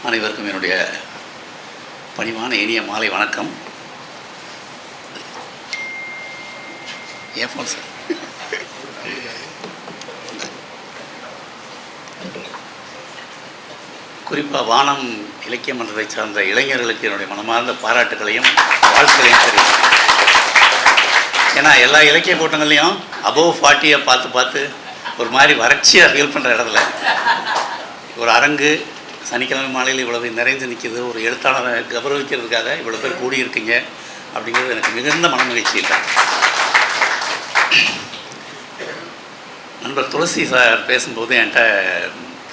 அனைவருக்கும் என்னுடைய பணிவான இனிய மாலை வணக்கம். ஏன் ஃபோன் சார்? குறிப்பாக வானம் இலக்கிய மன்றத்தை சார்ந்த இளைஞர்களுக்கு என்னுடைய மனமார்ந்த பாராட்டுகளையும் வாழ்த்துக்களையும் தெரிவிக்கிறேன். ஏன்னா எல்லா இலக்கிய கூட்டங்கள்லையும் அபோவ் 40 பார்த்து ஒரு மாதிரி வறட்சியாக ஃபீல் பண்ணுற இடத்துல ஒரு அரங்கு சனிக்கிழமை மாலையில் இவ்வளவு நிறைந்து நிற்கிது, ஒரு எழுத்தாளரை கௌரவிக்கிறதுக்காக இவ்வளோ பேர் கூடியிருக்கீங்க அப்படிங்கிறது எனக்கு மிகுந்த மன மகிழ்ச்சி இல்லை. நண்பர் துளசி சார் பேசும்போது என்கிட்ட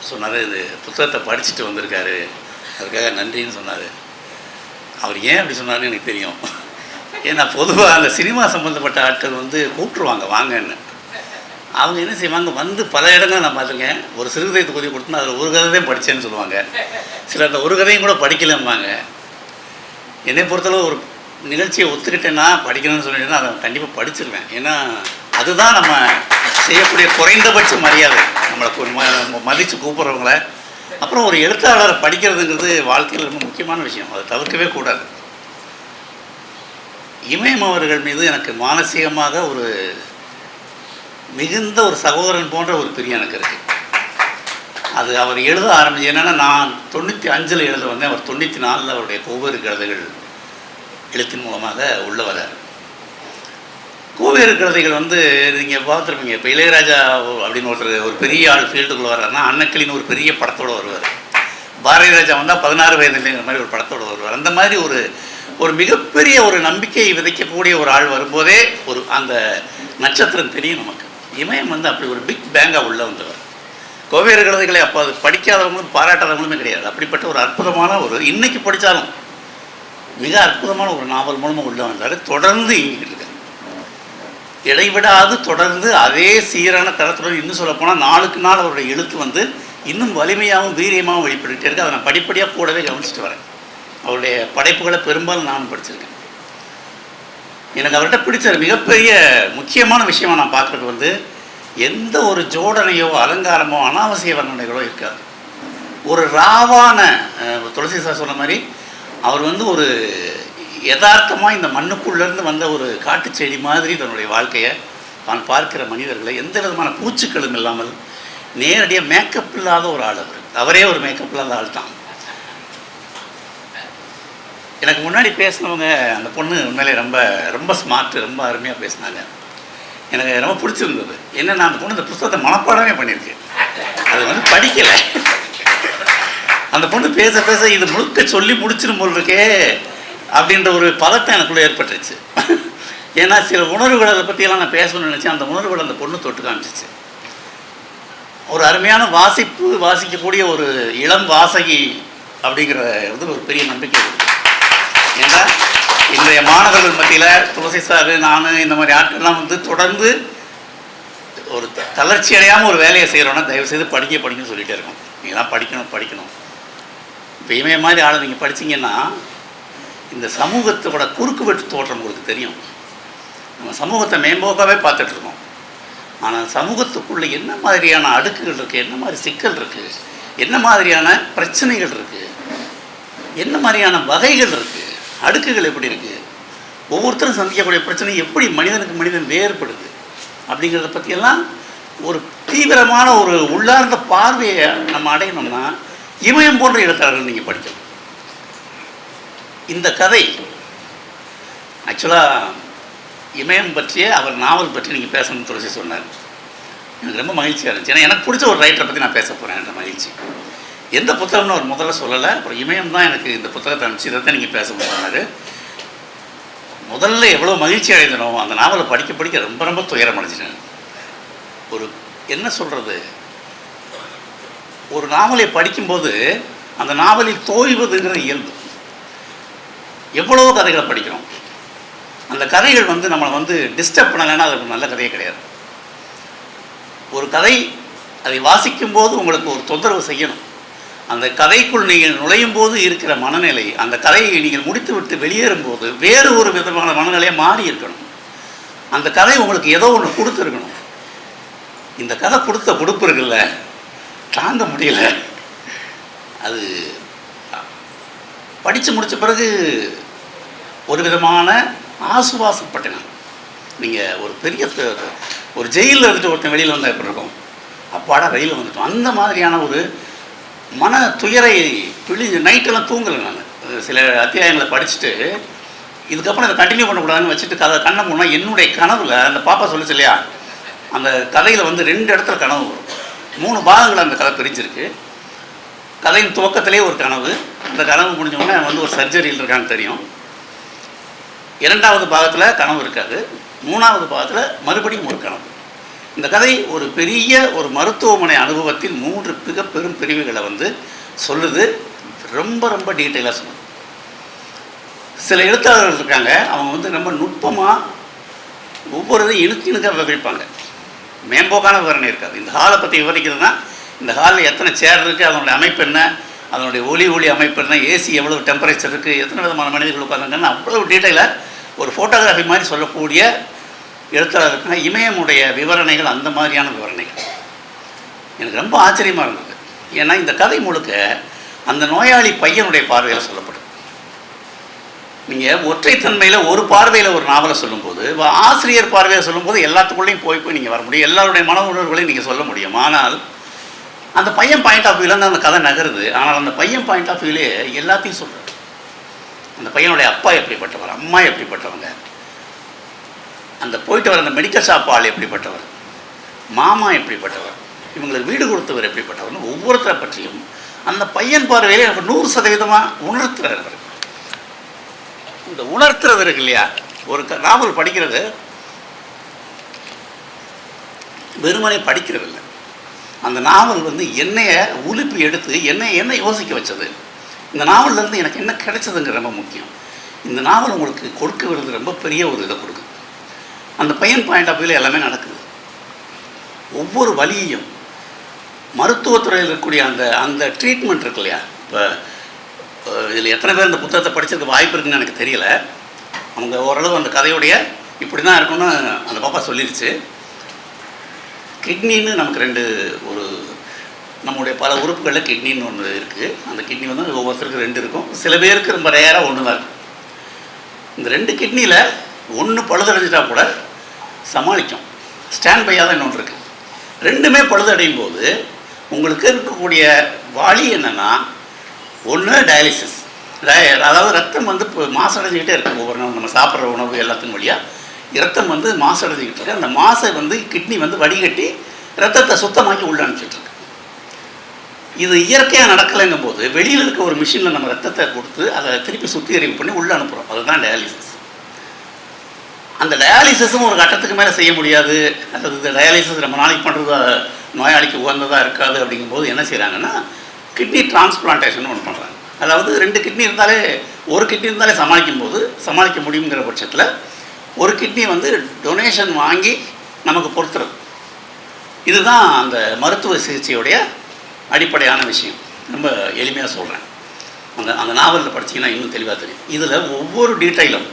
சொன்னார், இது புத்தகத்தை படிச்சுட்டு வந்திருக்காரு, அதுக்காக நன்றின்னு சொன்னார். அவர் ஏன் அப்படி சொன்னார்னு எனக்கு தெரியும். ஏன்னா பொதுவாக அந்த சினிமா சம்மந்தப்பட்ட ஆட்கள் கூப்பிட்ருவாங்க வாங்கன்னு. அவங்க என்ன செய்வாங்க, பல இடங்கள் நான் பார்த்துருக்கேன். ஒரு சிறுகதை தொகுதி கொடுத்தோன்னா அதில் ஒரு கதை தான் படித்தேன்னு சொல்லுவாங்க. சில அந்த ஒரு கதையும் கூட படிக்கலம்பாங்க. என்னை பொறுத்தளவு ஒரு நிகழ்ச்சியை ஒத்துக்கிட்டேன்னா படிக்கணும்னு சொல்லிட்டேன்னா அதை கண்டிப்பாக படிச்சிருவேன். ஏன்னா அதுதான் நம்ம செய்யக்கூடிய குறைந்தபட்ச மரியாதை. நம்மளை மதித்து கூப்பிட்றவங்கள அப்புறம் ஒரு எழுத்தாளரை படிக்கிறதுங்கிறது வாழ்க்கையில் ரொம்ப முக்கியமான விஷயம். அதை தவிர்க்கவே கூடாது. இமயம் அவர்கள் மீது எனக்கு மானசீகமாக ஒரு மிகுந்த ஒரு சகோதரன் போன்ற ஒரு பிரியம் எனக்கு இருக்குது. அது அவர் எழுத ஆரம்பிச்சு என்னென்னா, நான் 95 எழுத வந்தேன். அவர் 94 அவருடைய கோவேறு கழுதைகள் எழுத்தின் மூலமாக உள்ள வரார். கோவேறு கழுதைகள் நீங்கள் பார்த்துருப்பீங்க. இப்போ இளையராஜா அப்படின்னு ஒரு பெரிய ஆள் ஃபீல்டுக்குள்ளே வர்றாருன்னா அன்னக்கிளின்னு ஒரு பெரிய படத்தோடு வருவார். பாரதி ராஜா வந்தால் 16 வயதுங்கிற மாதிரி ஒரு படத்தோடு வருவார். அந்த மாதிரி ஒரு மிகப்பெரிய ஒரு நம்பிக்கையை விதைக்கக்கூடிய ஒரு ஆள் வரும்போதே அந்த நட்சத்திரம் தெரியும் நமக்கு. இமயம் அப்படி ஒரு பிக் பேங்காக உள்ள வந்தவர். கோவேறு கழுதைகளை அப்போ அது படிக்காதவங்களும் பாராட்டாதவங்களுமே கிடையாது. அப்படிப்பட்ட ஒரு அற்புதமான இன்னைக்கு படித்தாலும் மிக அற்புதமான ஒரு நாவல் மூலமாக உள்ள வந்தார். தொடர்ந்து இயங்கிட்டு இருக்கார். இடைவிடாது தொடர்ந்து அதே சீரான தரத்துடன், இன்னும் சொல்லப்போனால் நாளுக்கு நாள் அவருடைய எழுத்து இன்னும் வலிமையாகவும் வீரியமாகவும் வெளிப்பட்டுகிட்டே இருக்குது. அதை நான் படிப்படியாக கூடவே கவனிச்சுட்டு வரேன். அவருடைய படைப்புகளை பெரும்பாலும் நானும் படிச்சிருக்கேன். எனக்கு அவர்கிட்ட பிடிச்ச மிகப்பெரிய முக்கியமான விஷயமாக நான் பார்க்குறது எந்த ஒரு ஜோடனையோ அலங்காரமோ அனாவசிய வர்ணனைகளோ இருக்காது. ஒரு ராவான துளசி சார் சொன்ன மாதிரி அவர் ஒரு யதார்த்தமாக இந்த மண்ணுக்குள்ளேருந்து வந்த ஒரு காட்டு செடி மாதிரி தன்னுடைய வாழ்க்கையை தான் பார்க்கிற மனிதர்களை எந்த விதமான பூச்சிக்களும் இல்லாமல் நேரடியாக மேக்கப் இல்லாத ஒரு ஆள். அவரே ஒரு மேக்கப் இல்லாத ஆள் தான். எனக்கு முன்னாடி பேசினவங்க அந்த பொண்ணு உண்மையிலே ரொம்ப ரொம்ப ஸ்மார்ட்டு, ரொம்ப அருமையாக பேசினாங்க. எனக்கு ரொம்ப பிடிச்சிருந்தது. என்னென்னா, அந்த பொண்ணு இந்த புத்தகத்தை மனப்பாடமே பண்ணியிருக்கு. அது படிக்கலை. அந்த பொண்ணு பேச பேச இது முழுக்க சொல்லி முடிச்சிடும் போல் இருக்கே அப்படின்ற ஒரு பதட்டம் எனக்குள்ளே ஏற்பட்டுருச்சு. ஏன்னா சில உணர்வுகளை அதை பற்றியெல்லாம் நான் பேசணும்னு நினச்சேன். அந்த உணர்வுகளை அந்த பொண்ணு தொட்டு காமிச்சிச்சு. ஒரு அருமையான வாசிக்கக்கூடிய ஒரு இளம் வாசகி அப்படிங்கிற ஒரு பெரிய நம்பிக்கை இருக்குது. ஏன்னா இன்றைய மாணவர்கள் மத்தியில் துளசி சார், நான் இந்த மாதிரி ஆட்கள்லாம் தொடர்ந்து ஒரு தளர்ச்சி அடையாமல் ஒரு வேலையை செய்கிறோன்னா தயவுசெய்து படிக்கணும்னு சொல்லிகிட்டே இருக்கோம். நீங்கள்லாம் படிக்கணும். இப்போ இவங்க மாதிரி ஆளை நீங்கள் படித்தீங்கன்னா இந்த சமூகத்தோட குறுக்கு வெட்டு தோற்றம் உங்களுக்கு தெரியும். நம்ம சமூகத்தை மேம்போக்காகவே பார்த்துட்ருக்கோம். ஆனால் சமூகத்துக்குள்ளே என்ன மாதிரியான அடுக்குகள் இருக்குது, என்ன மாதிரி சிக்கல் இருக்குது, என்ன மாதிரியான பிரச்சனைகள் இருக்குது, என்ன மாதிரியான வகைகள் இருக்குது, அடுக்குகள் எப்படி இருக்குது, ஒவ்வொருத்தரும் சந்திக்கக்கூடிய பிரச்சனை எப்படி மனிதனுக்கு மனிதன் வேறுபடுது அப்படிங்கிறத பற்றியெல்லாம் ஒரு தீவிரமான ஒரு உள்ளார்ந்த பார்வையை நம்ம அடையணும்னா இமயம் போன்ற எழுத்தாளர்கள் நீங்கள் படிக்கணும். இந்த கதை ஆக்சுவலாக இமயம் பற்றிய அவர் நாவல் பற்றி நீங்கள் பேசணும்னு துளசி சொன்னார். எனக்கு ரொம்ப மகிழ்ச்சியாக இருந்துச்சு. ஏன்னா எனக்கு பிடிச்ச ஒரு ரைட்டரை பற்றி நான் பேச போகிறேன் என்ற மகிழ்ச்சி. எந்த புத்தகம்னு அவர் முதல்ல சொல்லலை. அப்புறம் இமயம் தான் எனக்கு இந்த புத்தகத்தை அனுப்பிச்சு இதை தான் நீங்கள் பேச போகிறாரு. முதல்ல எவ்வளோ மகிழ்ச்சி அடைந்தனோ அந்த நாவலை படிக்க ரொம்ப ரொம்ப துயரம் அடைஞ்சிட்டேன். என்ன சொல்கிறது, ஒரு நாவலை படிக்கும்போது அந்த நாவலில் தோய்வதுங்கிற இயல்பு. எவ்வளவோ கதைகளை படிக்கிறோம். அந்த கதைகள் நம்மளை டிஸ்டர்ப் பண்ணலைன்னா அது ஒரு நல்ல கதையே கிடையாது. ஒரு கதை அதை வாசிக்கும்போது உங்களுக்கு ஒரு தொந்தரவு செய்யணும். அந்த கதைக்குள் நீங்கள் நுழையும் போது இருக்கிற மனநிலை, அந்த கதையை நீங்கள் முடித்து விட்டு வெளியேறும்போது வேறு ஒரு விதமான மனநிலையை மாறி இருக்கணும். அந்த கதை உங்களுக்கு ஏதோ ஒன்று கொடுத்துருக்கணும். இந்த கதை கொடுத்த கொடுப்பு இருக்குல்ல, தாங்க முடியல. அது படித்து முடித்த பிறகு ஒரு விதமான ஆசுவாசப்பட்டேன். நீங்கள் ஒரு பெரிய ஒரு ஜெயிலில் இருந்துட்டு ஒருத்தன் வெளியில் வந்தால் எப்படி இருக்கும், அப்பாடா வெளியில் வந்துட்டோம், அந்த மாதிரியான ஒரு மன துயரை நைட்டெல்லாம் தூங்கலை. நான் சில அத்தியாயங்களை படிச்சுட்டு இதுக்கப்புறம் அதை கண்டினியூ பண்ணக்கூடாதுன்னு வச்சுட்டு கண்ணை போனால் என்னுடைய கனவில் அந்த பாப்பா சொல்லிச்சு இல்லையா, அந்த கதையில் வந்து 2 இடத்துல கனவு வரும். 3 பாகங்கள் அந்த கதை பிரிஞ்சிருக்கு. கதையின் துவக்கத்திலே ஒரு கனவு, அந்த கனவு முடிஞ்சோடனே வந்து ஒரு சர்ஜரியில் இருக்கான்னு தெரியும். 2வது பாகத்தில் கனவு இருக்காது, 3வது பாகத்தில் மறுபடியும் ஒரு கனவு. இந்த கதை ஒரு பெரிய ஒரு மருத்துவமனை அனுபவத்தில் 3 மிக பெரும் பிரிவுகளை வந்து சொல்லுது. ரொம்ப ரொம்ப டீட்டெயிலாக சொல்லுது. சில எழுத்தாளர்கள் இருக்காங்க, அவங்க வந்து ரொம்ப நுட்பமாக ஒவ்வொரு இதையும் இணுக்க விவரிப்பாங்க. மேம்போக்கான விவரணை இருக்காது. இந்த ஹாலை பற்றி விவரிக்கிறதுனா இந்த ஹாலில் எத்தனை சேர் இருக்குது, அதனுடைய அமைப்பு என்ன, அதனுடைய ஒளி அமைப்பு என்ன, ஏசி எவ்வளோ டெம்பரேச்சர் இருக்குது, எத்தனை விதமான மனிதர்கள் உட்காந்துருக்காங்கன்னு அவ்வளோ டீட்டெயிலாக ஒரு ஃபோட்டோகிராஃபி மாதிரி சொல்லக்கூடிய எழுத்தாளர் இருக்காங்க. இமயமுடைய விவரணைகள் அந்த மாதிரியான விவரணைகள் எனக்கு ரொம்ப ஆச்சரியமாக இருந்தது. ஏன்னா இந்த கதை முழுக்க அந்த நோயாளி பையனுடைய பார்வையில் சொல்லப்படும். நீங்கள் ஒற்றைத்தன்மையில் ஒரு பார்வையில் ஒரு நாவலை சொல்லும்போது, ஆசிரியர் பார்வையில் சொல்லும்போது எல்லாத்துக்குள்ளேயும் போய் நீங்கள் வர முடியும், எல்லாருடைய மன உணர்வுகளையும் நீங்கள் சொல்ல முடியும். ஆனால் அந்த பையன் பாயிண்ட் ஆஃப் வியூலேருந்து அந்த கதை நகருது. ஆனால் அந்த பையன் பாயிண்ட் ஆஃப் வியூலே எல்லாத்தையும் சொல்கிறார். அந்த பையனுடைய அப்பா எப்படிப்பட்டவர், அம்மா எப்படிப்பட்டவங்க, அந்த போயிட்டு வர அந்த மெடிக்கல் ஷாப் ஆள் எப்படிப்பட்டவர், மாமா எப்படிப்பட்டவர், இவங்களுக்கு வீடு கொடுத்தவர் எப்படிப்பட்டவர்னு ஒவ்வொருத்தரை பற்றியும் அந்த பையன் பார்வையிலே எனக்கு 100% உணர்த்துறார். அவர் இந்த உணர்த்துறது இருக்கு இல்லையா, ஒரு நாவல் படிக்கிறது வெறுமனே படிக்கிறது இல்லை. அந்த நாவல் வந்து என்னைய உலுப்பி எடுத்து என்ன யோசிக்க வச்சது, இந்த நாவல்லேருந்து எனக்கு என்ன கிடைச்சதுங்கிற ரொம்ப முக்கியம். இந்த நாவல் உங்களுக்கு கொடுக்க வருது ரொம்ப பெரிய ஒரு இதை கொடுக்குது. அந்த பையன் பாயிண்ட் ஆஃப் வியூவில் எல்லாமே நடக்குது. ஒவ்வொரு வலியையும் மருத்துவத்துறையில் இருக்கக்கூடிய அந்த ட்ரீட்மெண்ட் இருக்கு இல்லையா. இப்போ இதில் எத்தனை பேர் இந்த புத்தகத்தை படிச்சிருக்க வாய்ப்பு இருக்குன்னு எனக்கு தெரியல. அவங்க ஓரளவு அந்த கதையுடைய இப்படி தான் இருக்குன்னு அந்த பாப்பா சொல்லிடுச்சு. கிட்னின்னு நமக்கு 2 ஒரு நம்முடைய பல உறுப்புகளில் கிட்னின்னு ஒன்று இருக்குது. அந்த கிட்னி வந்து ஒவ்வொருத்தருக்கு 2 இருக்கும். சில பேருக்கு ரொம்ப ரேராக 1 தான் இருக்கும். இந்த 2 கிட்னியில் 1 பழுதடைஞ்சிட்டா கூட சமாளிக்கும். ஸ்டாண்ட் பையாக தான் இன்னொன்று இருக்குது. 2மே பழுதடையும் போது உங்களுக்கு இருக்கக்கூடிய வழி என்னென்னா, ஒன்று டயாலிசிஸ், அதாவது ரத்தம் வந்து இப்போ மாசடைஞ்சிக்கிட்டே இருக்குது. ஒவ்வொரு நாள் நம்ம சாப்பிட்ற உணவு எல்லாத்தின் வழியாக ரத்தம் வந்து மாசடைஞ்சிக்கிட்டு இருக்கு. அந்த மாசை வந்து கிட்னி வந்து வடிகட்டி ரத்தத்தை சுத்தமாக்கி உள்ள அனுப்பிச்சிட்ருக்கு. இது இயற்கையாக நடக்கலைங்கும் போது வெளியில் இருக்க ஒரு மிஷினில் நம்ம ரத்தத்தை கொடுத்து அதை திருப்பி சுத்திகரிப்பு பண்ணி உள்ளே அனுப்புகிறோம். அதுதான் டயாலிசிஸ். அந்த டயாலிசிஸும் ஒரு கட்டத்துக்கு மேலே செய்ய முடியாது, அல்லது இந்த டயாலிசிஸ் ரொம்ப நாளைக்கு பண்ணுறது நோயாளிக்கு உகந்ததாக இருக்காது. அப்படிங்கும்போது என்ன செய்கிறாங்கன்னா, கிட்னி டிரான்ஸ்பிளான்டேஷன் ஒன்று பண்ணுறாங்க. அதாவது 2 கிட்னி இருந்தாலே, ஒரு கிட்னி இருந்தாலே சமாளிக்க முடியுங்கிற பட்சத்தில் ஒரு கிட்னி வந்து டொனேஷன் வாங்கி நமக்கு பொறுத்துறது. இதுதான் அந்த மருத்துவ சிகிச்சையுடைய அடிப்படையான விஷயம். ரொம்ப எளிமையாக சொல்கிறேன். அந்த நாவலில் படித்தீங்கன்னா இன்னும் தெளிவாக தெரியும். இதில் ஒவ்வொரு டீட்டெயிலும்,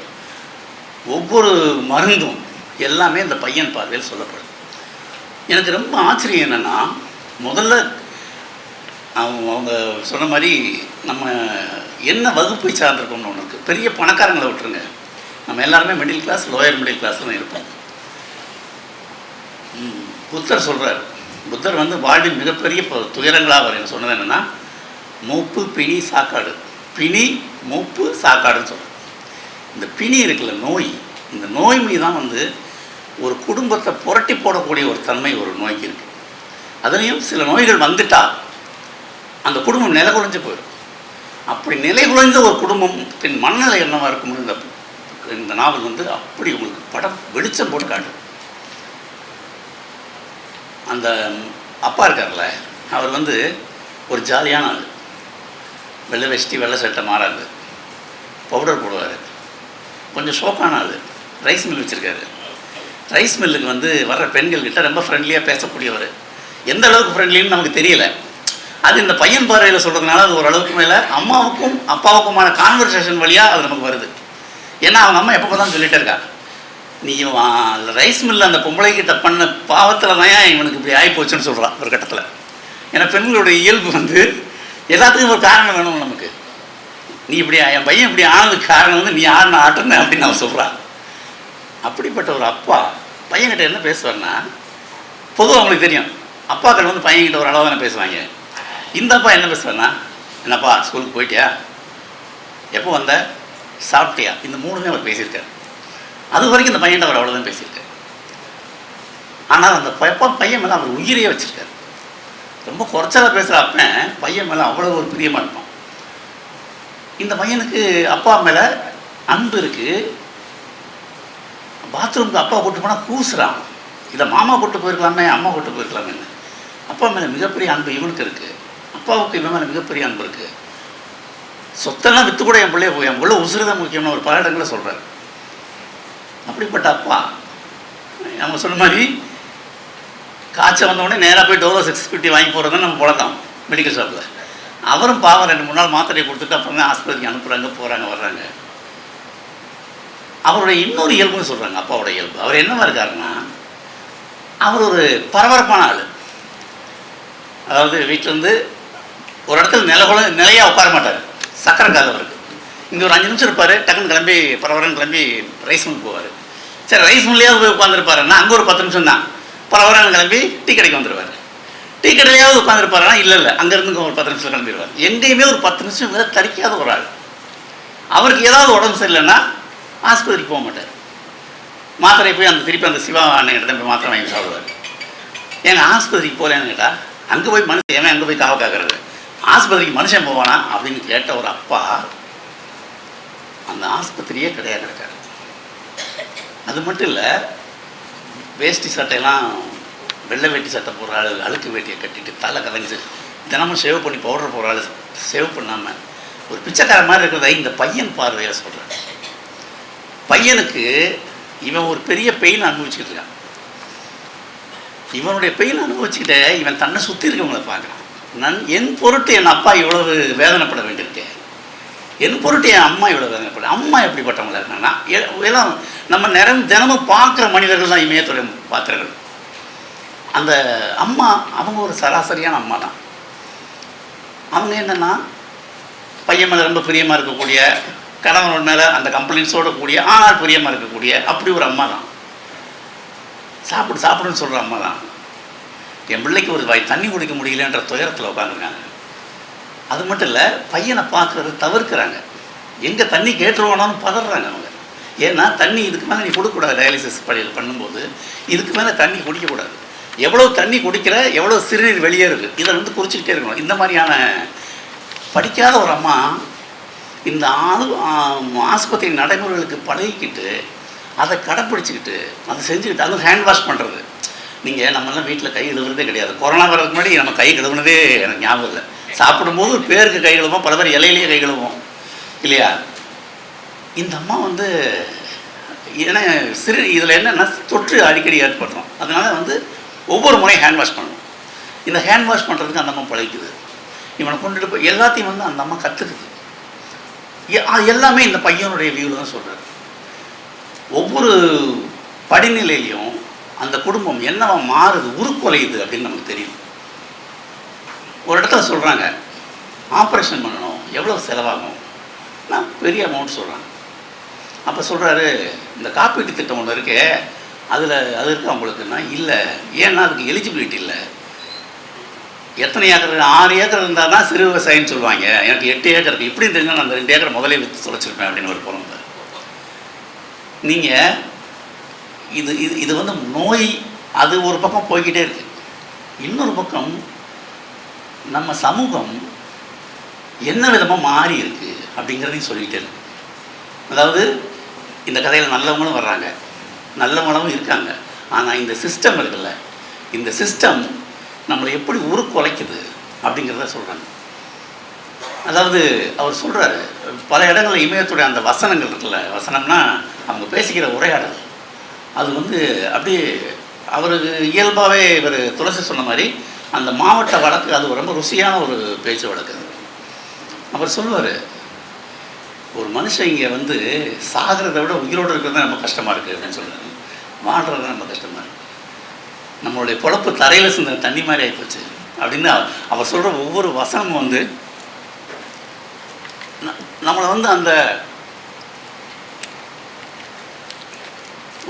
ஒவ்வொரு மருந்தும் எல்லாமே இந்த பையன் பார்வையில் சொல்லப்படுது. எனக்கு ரொம்ப ஆச்சரியம் என்னென்னா, முதல்ல அவங்க சொன்ன மாதிரி நம்ம என்ன வகுப்பை சார்ந்திருக்கோம்னு ஒன்று இருக்குது. பெரிய பணக்காரங்களை விட்டுருங்க, நம்ம எல்லாருமே மிடில் கிளாஸ், லோயர் மிடில் கிளாஸில் தான் இருப்போம். புத்தர் சொல்கிறார், புத்தர் வந்து வாழ்வின் மிகப்பெரிய துயரங்களாக அவர் சொன்னது என்னென்னா, மூப்பு, பிணி, சாக்காடு. பிணி, மூப்பு, சாக்காடுன்னு சொல்கிறார். இந்த பிணி இருக்குல்ல, நோய், இந்த நோய் மீது தான் வந்து ஒரு குடும்பத்தை புரட்டி போடக்கூடிய ஒரு தன்மை ஒரு நோய்க்கு இருக்குது. அதுலேயும் சில நோய்கள் வந்துட்டால் அந்த குடும்பம் நிலைகுலைஞ்சு போயிடும். அப்படி நிலைகுலைந்த ஒரு குடும்பத்தின் மனநிலை என்னவாக இருக்கும்னு இந்த நாவல் வந்து அப்படி உங்களுக்கு படம் வெளிச்சம் போட்டு காட்டு. அந்த அப்பா இருக்கார்ல, அவர் வந்து ஒரு ஜாலியான ஆள். வெள்ளை வேஷ்டி, வெள்ளை சட்டை மாறாது, பவுடர் போடுவார், கொஞ்சம் ஷோக்கான ஆள். ரைஸ் மில் வச்சுருக்காரு. ரைஸ் மில்லுக்கு வந்து வர்ற பெண்கள்கிட்ட ரொம்ப ஃப்ரெண்ட்லியாக பேசக்கூடியவர். எந்த அளவுக்கு ஃப்ரெண்ட்லின்னு நமக்கு தெரியல. அது இந்த பையன் பார்வையில் சொல்கிறதுனால அது ஓரளவுக்கு மேலே அம்மாவுக்கும் அப்பாவுக்குமான கான்வர்சேஷன் வழியாக அது நமக்கு வருது. ஏன்னா அவங்க அம்மா எப்போ தான் சொல்லிகிட்டே இருக்கா, நீ ரைஸ் மில்லில் அந்த பொம்பளைக்கிட்ட பண்ண பாவத்தில் தான் இவனுக்கு இப்படி ஆகிப்போச்சுன்னு சொல்கிறான் ஒரு கட்டத்தில். ஏன்னா பெண்களுடைய இயல்பு வந்து எல்லாத்துக்கும் ஒரு காரணம் வேணும் நமக்கு. நீ இப்படி என் பையன் இப்படி ஆனதுக்கு காரணம் வந்து நீ ஆடின ஆட்டுன அப்படின்னு அவன் சொல்கிறான். அப்படிப்பட்ட ஒரு அப்பா பையன்கிட்ட என்ன பேசுவார்னா, பொதுவாக அவங்களுக்கு தெரியும் அப்பாக்கள் வந்து பையன்கிட்ட ஒரு அளவு தானே பேசுவாங்க. இந்த அப்பா என்ன பேசுவார்னா, என்னப்பா ஸ்கூலுக்கு போயிட்டியா, எப்போ வந்த, சாப்பிட்டியா, இந்த மூணுமே அவர் பேசியிருக்காரு. அது வரைக்கும் இந்த பையன்கிட்ட அவர் அவ்வளோதான் பேசியிருக்காரு. ஆனால் அந்த பையன் மேலே அவர் உயிரையே வச்சுருக்காரு. ரொம்ப குறைச்சலாக பேசுகிற அப்பன் பையன் மேலே அவ்வளோ ஒரு பிரியமாக இருப்பான். இந்த பையனுக்கு அப்பா மேலே அன்பு இருக்குது. பாத்ரூமுக்கு அப்பா கூட்டு போனால் கூசுறான், இதை மாமா கூட்டு போயிருக்கலாமே, அம்மா கூட்டு போயிருக்கலாமேன்னு. அப்பா மேலே மிகப்பெரிய அன்பு இவனுக்கு இருக்குது, அப்பாவுக்கு இவன் மேலே மிகப்பெரிய அன்பு இருக்குது. சொத்தெல்லாம் விற்று கூட என் பிள்ளை உசுறுதான் முக்கியம்னு ஒரு பல இடங்களில் சொல்கிறார். அப்படிப்பட்ட அப்பா நம்ம சொன்ன மாதிரி காய்ச்சல் வந்தவுடனே நேராக போய் டோலோ 650 வாங்கி போகிறதுன்னு நம்ம பழக்கம் மெடிக்கல் ஷாப்பில். அவரும் பாவம் 2-3 நாள் மாத்திரையை கொடுத்துட்டு அப்புறம் தான் ஆஸ்பத்திரிக்கு அனுப்புகிறாங்க, போகிறாங்க, வர்றாங்க. அவருடைய இன்னொரு இயல்புன்னு சொல்கிறாங்க, அப்பாவோட இயல்பு. அவர் என்னவா இருக்காருன்னா, அவர் ஒரு பரபரப்பான ஆள். அதாவது வீட்டிலேருந்து ஒரு இடத்துல நிலையாக உட்கார மாட்டார். சக்கரை காலம் இருக்குது. இங்கே ஒரு 5 நிமிஷம் இருப்பார், டக்குன்னு கிளம்பி பரபரன்னு கிளம்பி ரைஸ் மில் போவார். சரி, ரைஸ் மில்லையாவது போய் உட்காந்துருப்பாருன்னா அங்கே ஒரு 10 நிமிஷம் தான், பரபரன்னு கிளம்பி டீ கடைக்கு வந்துடுவார். டீ கடையிலையாவது உட்காந்துருப்பாருன்னா இல்லை அங்கேருந்து ஒரு 10 நிமிஷம் கிளம்பிடுவார். எங்கேயுமே ஒரு 10 நிமிஷம் மேலே தரிக்காத ஒரு ஆள். அவருக்கு ஏதாவது உடம்பு சரியில்லைன்னா ஆஸ்பத்திரிக்கு போக மாட்டார். மாத்திரை போய் திருப்பி அந்த சிவா அண்ணன் போய் மாத்திரை வாங்கி சாப்பிடுவார். ஏங்க ஆஸ்பத்திரிக்கு போகலன்னு கேட்டால், அங்கே போய் மனுஷன் ஏன் அங்கே போய் காவ காக்கிறது, ஆஸ்பத்திரிக்கு மனுஷன் போவானா அப்படின்னு கேட்ட ஒரு அப்பா அந்த ஆஸ்பத்திரியே கிடையாது. அது மட்டும் இல்லை, வேஷ்டி சட்டையெல்லாம் வெள்ளை வேட்டி சட்டை போடுற ஆள் அழுக்கு வேட்டியை கட்டிட்டு தலை கலைஞ்சு தினமும் சேவ் பண்ணி பவுடர் போடுற ஆள் சேவ் பண்ணாமல் ஒரு பிச்சைக்கார மாதிரி இருக்கிறத இந்த பையன் பார்வையாக சொல்கிறேன். பையனுக்கு இவன் ஒரு பெரிய பெயின் அனுபவிச்சுக்கிட்டு இருக்கான். இவனுடைய பெயின் அனுபவிச்சுக்கிட்ட இவன் தன்னை சுற்றி இருக்கவங்களை பார்க்குறான். என் பொருட்டு என் அப்பா இவ்வளவு வேதனைப்பட வேண்டியிருக்கேன், என் பொருட்டு என் அம்மா இவ்வளோ வேதனைப்பட. அம்மா எப்படிப்பட்டவங்களா இருக்காங்கன்னா, எல்லாம் நம்ம தினமும் பார்க்குற மனிதர்கள் தான் இமயத்துடைய பாத்திரங்கள். அந்த அம்மா அவங்க ஒரு சராசரியான அம்மா தான். அவங்க என்னென்னா, பையன் மேலே ரொம்ப பிரியமாக இருக்கக்கூடிய, கணவன் மேலே அந்த கம்ப்ளைண்ட்ஸோடு கூடிய ஆனால் பிரியமாக இருக்கக்கூடிய அப்படி ஒரு அம்மா தான். சாப்பிடுன்னு சொல்கிற அம்மா தான். என் பிள்ளைக்கு ஒரு வாய் தண்ணி குடிக்க முடியலன்ற துயரத்தில் உட்காந்துருக்காங்க. அது மட்டும் இல்லை, பையனை பார்க்குறது தவிர்க்கிறாங்க. எங்கே தண்ணி கேட்டுருவானாலும் பதறாங்க அவங்க. ஏன்னா தண்ணி இதுக்கு மேலே நீ கொடுக்கக்கூடாது, டயாலிசிஸ் பண்ணும்போது இதுக்கு மேலே தண்ணி குடிக்கக்கூடாது. எவ்வளோ தண்ணி குடிக்கிற, எவ்வளோ சிறுநீர் வெளியேறுது, இதை குறிச்சிக்கிட்டே இருக்கணும். இந்த மாதிரியான படிக்காத ஒரு அம்மா இந்த ஆஸ்பத்திரி நடைமுறைகளுக்கு பழகிக்கிட்டு அதை கடைப்பிடிச்சிக்கிட்டு அதை செஞ்சுக்கிட்டு, அதுவும் ஹேண்ட் வாஷ் பண்ணுறது. நீங்கள் நம்மளாம் வீட்டில் கை கழுவுறதே கிடையாது. கொரோனா வரதுக்கு முன்னாடி நம்ம கை கழுவுனதே எனக்கு ஞாபகம் இல்லை. சாப்பிடும்போது பேருக்கு கை கழுவோம், பல பேர் இலையிலேயே கை கழுவோம் இல்லையா. இந்த அம்மா ஏன்னா இதில் என்னென்னா தொற்று அடிக்கடி ஏற்படுறோம். அதனால் ஒவ்வொரு முறையும் ஹேண்ட் வாஷ் பண்ணணும். இந்த ஹேண்ட் வாஷ் பண்ணுறதுக்கு அந்த அம்மா பழகிக்குது. இவனை கொண்டுட்டு போய் எல்லாத்தையும் அந்த அம்மா கற்றுக்குது. எல்லாமே இந்த பையனுடைய வியூவில் தான் சொல்கிறார். ஒவ்வொரு படிநிலையிலையும் அந்த குடும்பம் என்னவா மாறுது, உருக்குலையுது அப்படின்னு நமக்கு தெரியும். ஒரு இடத்துல சொல்கிறாங்க, ஆப்ரேஷன் பண்ணணும், எவ்வளோ செலவாகும், நான் பெரிய அமௌண்ட் சொல்கிறேன். அப்போ சொல்கிறாரு, இந்த காப்பீட்டு திட்டம் ஒன்று இருக்கே, அது இருக்குது அவங்களுக்குன்னா. இல்லை, ஏன்னா அதுக்கு எலிஜிபிலிட்டி இல்லை. எத்தனை ஏக்கர், 6 ஏக்கர் இருந்தால் தான் சிறு விவசாயின்னு சொல்லுவாங்க. எனக்கு 8 ஏக்கர் இருக்குது. இப்படி தெரிஞ்சால் நான் அந்த 2 ஏக்கரை முதலே விற்று தொலைச்சிருப்பேன் அப்படின்னு ஒரு பொருள். நீங்கள் இது நோய், அது ஒரு பக்கம் போய்கிட்டே இருக்குது. இன்னொரு பக்கம் நம்ம சமூகம் என்ன விதமாக மாறி இருக்குது அப்படிங்கிறதையும் சொல்லிக்கிட்டே இருக்கு. அதாவது இந்த கதையில் நல்லவங்களும் வர்றாங்க, நல்லவங்களும் இருக்காங்க. ஆனால் இந்த சிஸ்டம் இருக்குல்ல, இந்த சிஸ்டம் நம்மளை எப்படி உருக்குலைக்குது அப்படிங்கிறத சொல்கிறாங்க. அதாவது அவர் சொல்கிறாரு, பல இடங்களில் இமயத்துடைய அந்த வசனங்கள் இருக்குல்ல, வசனம்னா அவங்க பேசிக்கிற உரையாடல், அது அப்படியே அவருக்கு இயல்பாகவே இவர் துளசி சொன்ன மாதிரி அந்த மாவட்ட வழக்கு அது ரொம்ப ருசியான ஒரு பேச்சு வழக்கு. அவர் சொல்லுவார், ஒரு மனுஷன் இங்கே சாகிறத விட உயிரோடு இருக்கிறது தான் ரொம்ப கஷ்டமாக இருக்குது அப்படின்னு சொல்கிறார். வாழ்கிறது தான் ரொம்ப கஷ்டமாக இருக்குது, நம்மளுடைய பொழப்பு தரையில் சிந்த தண்ணி மாதிரி ஆகிப்போச்சு அப்படின்னு அவர் சொல்கிற ஒவ்வொரு வசனமும் நம்மளை வந்து அந்த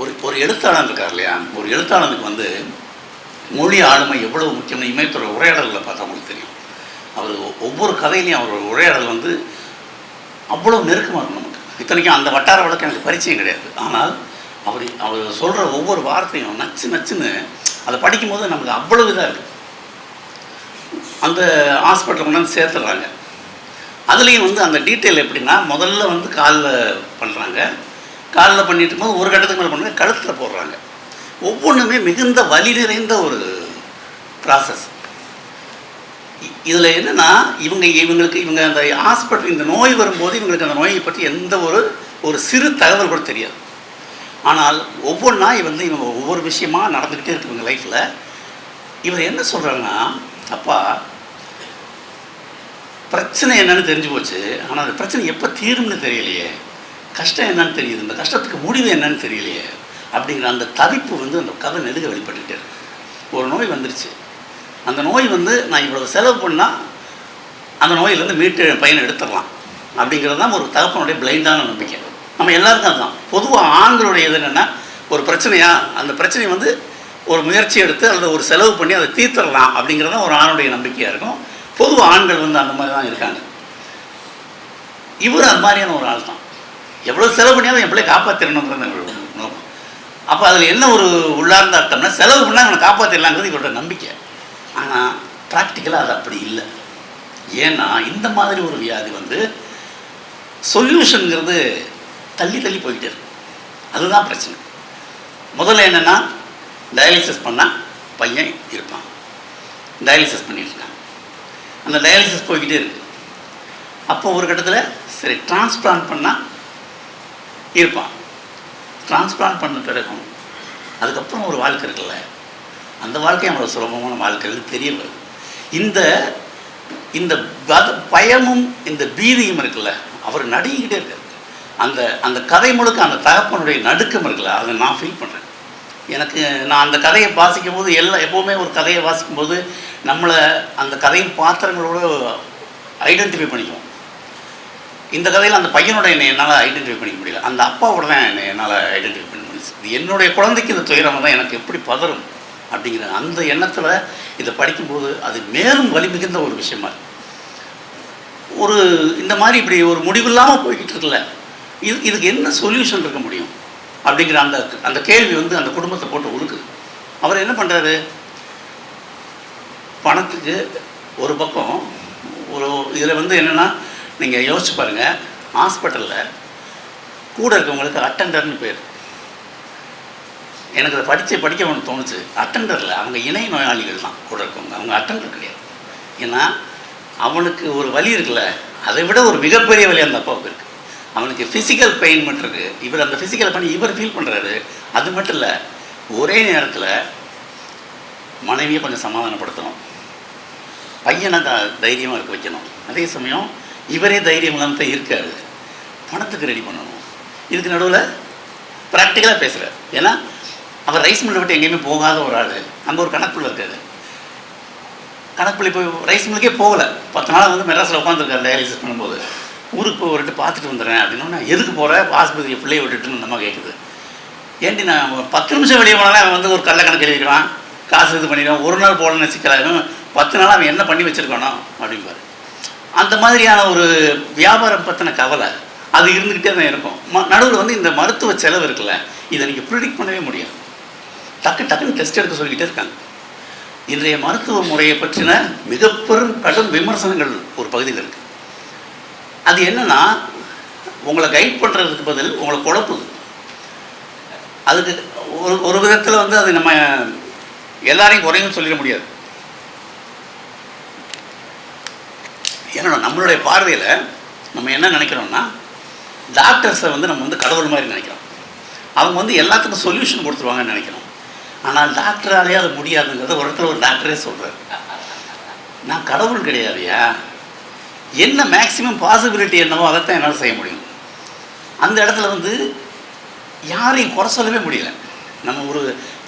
ஒரு எழுத்தாளர் இருக்கார் இல்லையா, ஒரு எழுத்தாளனுக்கு வந்து மொழி ஆளுமை எவ்வளவு முக்கியம்னு இமயத்தோட உரையாடலில் பார்த்தா உங்களுக்கு தெரியும். அவர் ஒவ்வொரு கதையிலையும் அவரோட உரையாடல் வந்து அவ்வளோ நெருக்கமாக இருக்கும் நமக்கு. இத்தனைக்கும் அந்த வட்டார வழக்கு எனக்கு பரிச்சயம் கிடையாது. ஆனால் அவர் சொல்கிற ஒவ்வொரு வார்த்தையும் நச்சுன்னு அதை படிக்கும்போது நமக்கு அவ்வளவு இதாக இருக்குது. அந்த ஹாஸ்பிட்டலில் கொண்டாந்து சேர்த்துடுறாங்க. அதுலேயும் வந்து அந்த டீட்டெயில் எப்படின்னா, முதல்ல வந்து காலில் பண்ணுறாங்க. காலில் பண்ணிட்டு போது ஒரு கட்டத்துக்கு மேலே பண்ணுங்க கழுத்தில் போடுறாங்க. ஒவ்வொன்றுமே மிகுந்த வலி நிறைந்த ஒரு ப்ராசஸ். இதில் என்னென்னா, இவங்க அந்த ஹாஸ்பிட்டல் இந்த நோய் வரும்போது இவங்களுக்கு அந்த நோயை பற்றி எந்த ஒரு சிறு தகவல் கூட தெரியாது. ஆனால் ஒவ்வொன்றா இவங்க ஒவ்வொரு விஷயமா நடந்துக்கிட்டே இருக்கு இவங்க லைஃப்பில். இவர் என்ன சொல்கிறாங்கன்னா, அப்பா பிரச்சனை என்னன்னு தெரிஞ்சு போச்சு, ஆனால் அந்த பிரச்சனை எப்போ தீரும்னு தெரியலையே, கஷ்டம் என்னன்னு தெரியுது, இந்த கஷ்டத்துக்கு முடிவு என்னன்னு தெரியலையே அப்படிங்கிற அந்த தவிப்பு வந்து அந்த கதை நெடுக வெளிப்பட்டுக்கிட்டே இருக்கு. ஒரு நோய் வந்துருச்சு, அந்த நோய் வந்து நான் இவ்வளவு செலவு பண்ணால் அந்த நோயிலேருந்து மீட்டு பையனை எடுத்துடலாம் அப்படிங்கிறது தான் ஒரு தகப்பனுடைய பிளைண்டான நம்பிக்கை. நம்ம எல்லாருக்கும் அதுதான். பொதுவாக ஆண்களுடைய இது என்னென்னா, ஒரு பிரச்சனையா அந்த பிரச்சனையை வந்து ஒரு முயற்சி எடுத்து அதில் ஒரு செலவு பண்ணி அதை தீர்த்திடலாம் அப்படிங்கிறது தான் ஒரு ஆணுடைய நம்பிக்கையாக இருக்கும். பொதுவாக ஆண்கள் வந்து அந்த மாதிரி தான் இருக்காங்க. இவர் அந்த மாதிரியான ஒரு ஆள் தான். எவ்வளோ செலவு பண்ணியாலும் என் பிள்ளை காப்பாற்றிடணுங்கிறது நோக்கம். அப்போ அதில் என்ன ஒரு உள்ளார்ந்த அர்த்தம்னா, செலவு பண்ணால் அவனை காப்பாற்றிடலாங்கிறது இவரோட நம்பிக்கை. ஆனால் ப்ராக்டிக்கலாக அது அப்படி இல்லை. ஏன்னா இந்த மாதிரி ஒரு வியாதி வந்து சொல்யூஷனுங்கிறது தள்ளி போய்கிட்டே இருக்கு. அதுதான் பிரச்சனை. முதல்ல என்னென்னா, டயாலிசிஸ் பண்ணால் பையன் இருப்பான். டயாலிசிஸ் பண்ணிட்டு இருக்காங்க. அந்த டயாலிசிஸ் போய்கிட்டே இருக்குது. அப்போ ஒரு கட்டத்தில் சரி டிரான்ஸ்பிளான்ட் பண்ணால் இருப்பான். டிரான்ஸ்பிளான்ட் பண்ண பிறகும் அதுக்கப்புறம் ஒரு வாழ்க்கை இருக்குல்ல, அந்த வாழ்க்கை அவ்வளோ சுலபமான வாழ்க்கைகள் தெரிய வருது. இந்த பயமும் இந்த பீதியும் இருக்குல்ல, அவர் நடுங்கிக்கிட்டே இருக்கார். அந்த கதை முழுக்க அந்த தகப்பனுடைய நடுக்கம் இருக்குல்ல, அதை நான் ஃபீல் பண்ணுறேன். நான் அந்த கதையை வாசிக்கும் போது எப்போவுமே ஒரு கதையை வாசிக்கும்போது நம்மளை அந்த கதையின் பாத்திரங்களோடு ஐடென்டிஃபை பண்ணிக்குவோம். இந்த கதையில் அந்த பையனோட என்னை என்னால் ஐடென்டிஃபை பண்ணிக்க முடியல, அந்த அப்பாவோட தான் என்னை என்னால் ஐடென்டிஃபை பண்ண முடியுது. இது என்னுடைய குழந்தைக்கு இந்த துயரம் தான் எனக்கு எப்படி பதறும் அப்படிங்கிற அந்த எண்ணத்தில் இதை படிக்கும்போது அது மேலும் வலி மிகுந்த ஒரு விஷயமா இருக்குது. இந்த மாதிரி இப்படி ஒரு முடிவில்லாமல் போய்கிட்டு இருக்குல்ல, இதுக்கு என்ன சொல்யூஷன் இருக்க முடியும் அப்படிங்கிற அந்த கேள்வி வந்து அந்த குடும்பத்தை போட்டு உழுக்குது. அவர் என்ன பண்ணுறாரு, பணத்துக்கு ஒரு பக்கம் இதில் வந்து என்னென்னா, நீங்கள் யோசிச்சு பாருங்கள், ஹாஸ்பிட்டலில் கூட இருக்கவங்களுக்கு அட்டெண்டர்னு பேர். எனக்கு அதை படிக்க ஒன்று தோணுச்சு. அட்டெண்டரில் அவங்க இணை நோயாளிகள் தான் கூட இருக்கவங்க, அவங்க அட்டெண்டர் கிடையாது. ஏன்னா அவனுக்கு ஒரு வலி இருக்குல்ல, அதை விட ஒரு மிகப்பெரிய வலி அந்த அப்பாவுக்கு இருக்குது. அவனுக்கு ஃபிசிக்கல் பெயின் மட்டும் இருக்குது. இவர் அந்த ஃபிசிக்கல் பண்ணி இவர் ஃபீல் பண்ணுறாரு. அது மட்டும் இல்லை, ஒரே நேரத்தில் மனைவியை கொஞ்சம் சமாதானப்படுத்தணும், பையனை தைரியமாக இருக்க வைக்கணும், அதே சமயம் இவரே தைரியம் இல்லாமல் தான் இருக்காரு, பணத்துக்கு ரெடி பண்ணணும். இதுக்கு நடுவில் ப்ராக்டிக்கலாக பேசுகிறார். ஏன்னா அவர் ரைஸ் மில்லை விட்டு எங்கேயுமே போகாத ஒரு ஆள். அங்கே ஒரு கணக்குள்ள இருக்காது. கணக்குள்ளே போய் ரைஸ் மில்லுக்கே போகலை. 10 நாள் வந்து மெட்ராஸில் உட்காந்துருக்காரு டயாலிசிஸ் பண்ணும்போது. ஊருக்கு போய் ஒரு பார்த்துட்டு வந்துடுறேன் அப்படின்னா, எதுக்கு போகிற, ஆஸ்பத்திரியை பிள்ளையை விட்டுட்டுன்னு நம்ம கேட்குது. ஏன்டி நான் 10 நிமிஷம் வெளியே போனாலும் அவன் வந்து ஒரு கள்ள கணக்கு எழுதிடுவான், காசு இது பண்ணிடுவான், ஒரு நாள் போடணும்னு சிக்கலாகும், 10 நாள் அவன் என்ன பண்ணி வச்சுருக்கானோ அப்படிம்பாரு. அந்த மாதிரியான ஒரு வியாபாரம் பற்றின கவலை அது இருந்துக்கிட்டே தான் இருக்கும். நடுவில் வந்து இந்த மருத்துவ செலவு இருக்குல்ல, இதை நீங்கள் ப்ரிடிக்ட் பண்ணவே முடியாது. டக்குன்னு டெஸ்ட் எடுக்க சொல்லிக்கிட்டே இருக்காங்க. இன்றைய மருத்துவ முறையை பற்றின மிக கடும் விமர்சனங்கள் ஒரு பகுதியில் இருக்குது. அது என்னென்னா, உங்களை கைட் பண்ணுறதுக்கு பதில் உங்களை குழப்புது. அதுக்கு ஒரு விதத்தில் வந்து அது நம்ம எல்லாரையும் குறையும் சொல்லிட முடியாது. ஏன்னா நம்மளுடைய பார்வையில் நம்ம என்ன நினைக்கிறோம்னா, டாக்டர்ஸை வந்து நம்ம வந்து கடவுள் மாதிரி நினைக்கிறோம். அவங்க வந்து எல்லாத்துக்கும் சொல்யூஷன் கொடுத்துருவாங்கன்னு நினைக்கிறோம். ஆனால் டாக்டராலே அது முடியாதுங்கிறத ஒரு டாக்டரே சொல்கிறார். நான் கடவுள் கிடையாதுயா, என்ன மேக்ஸிமம் பாசிபிலிட்டி என்னவோ அதைத்தான் என்னால் செய்ய முடியும். அந்த இடத்துல வந்து யாரையும் குறை சொல்லவே முடியல. நம்ம ஒரு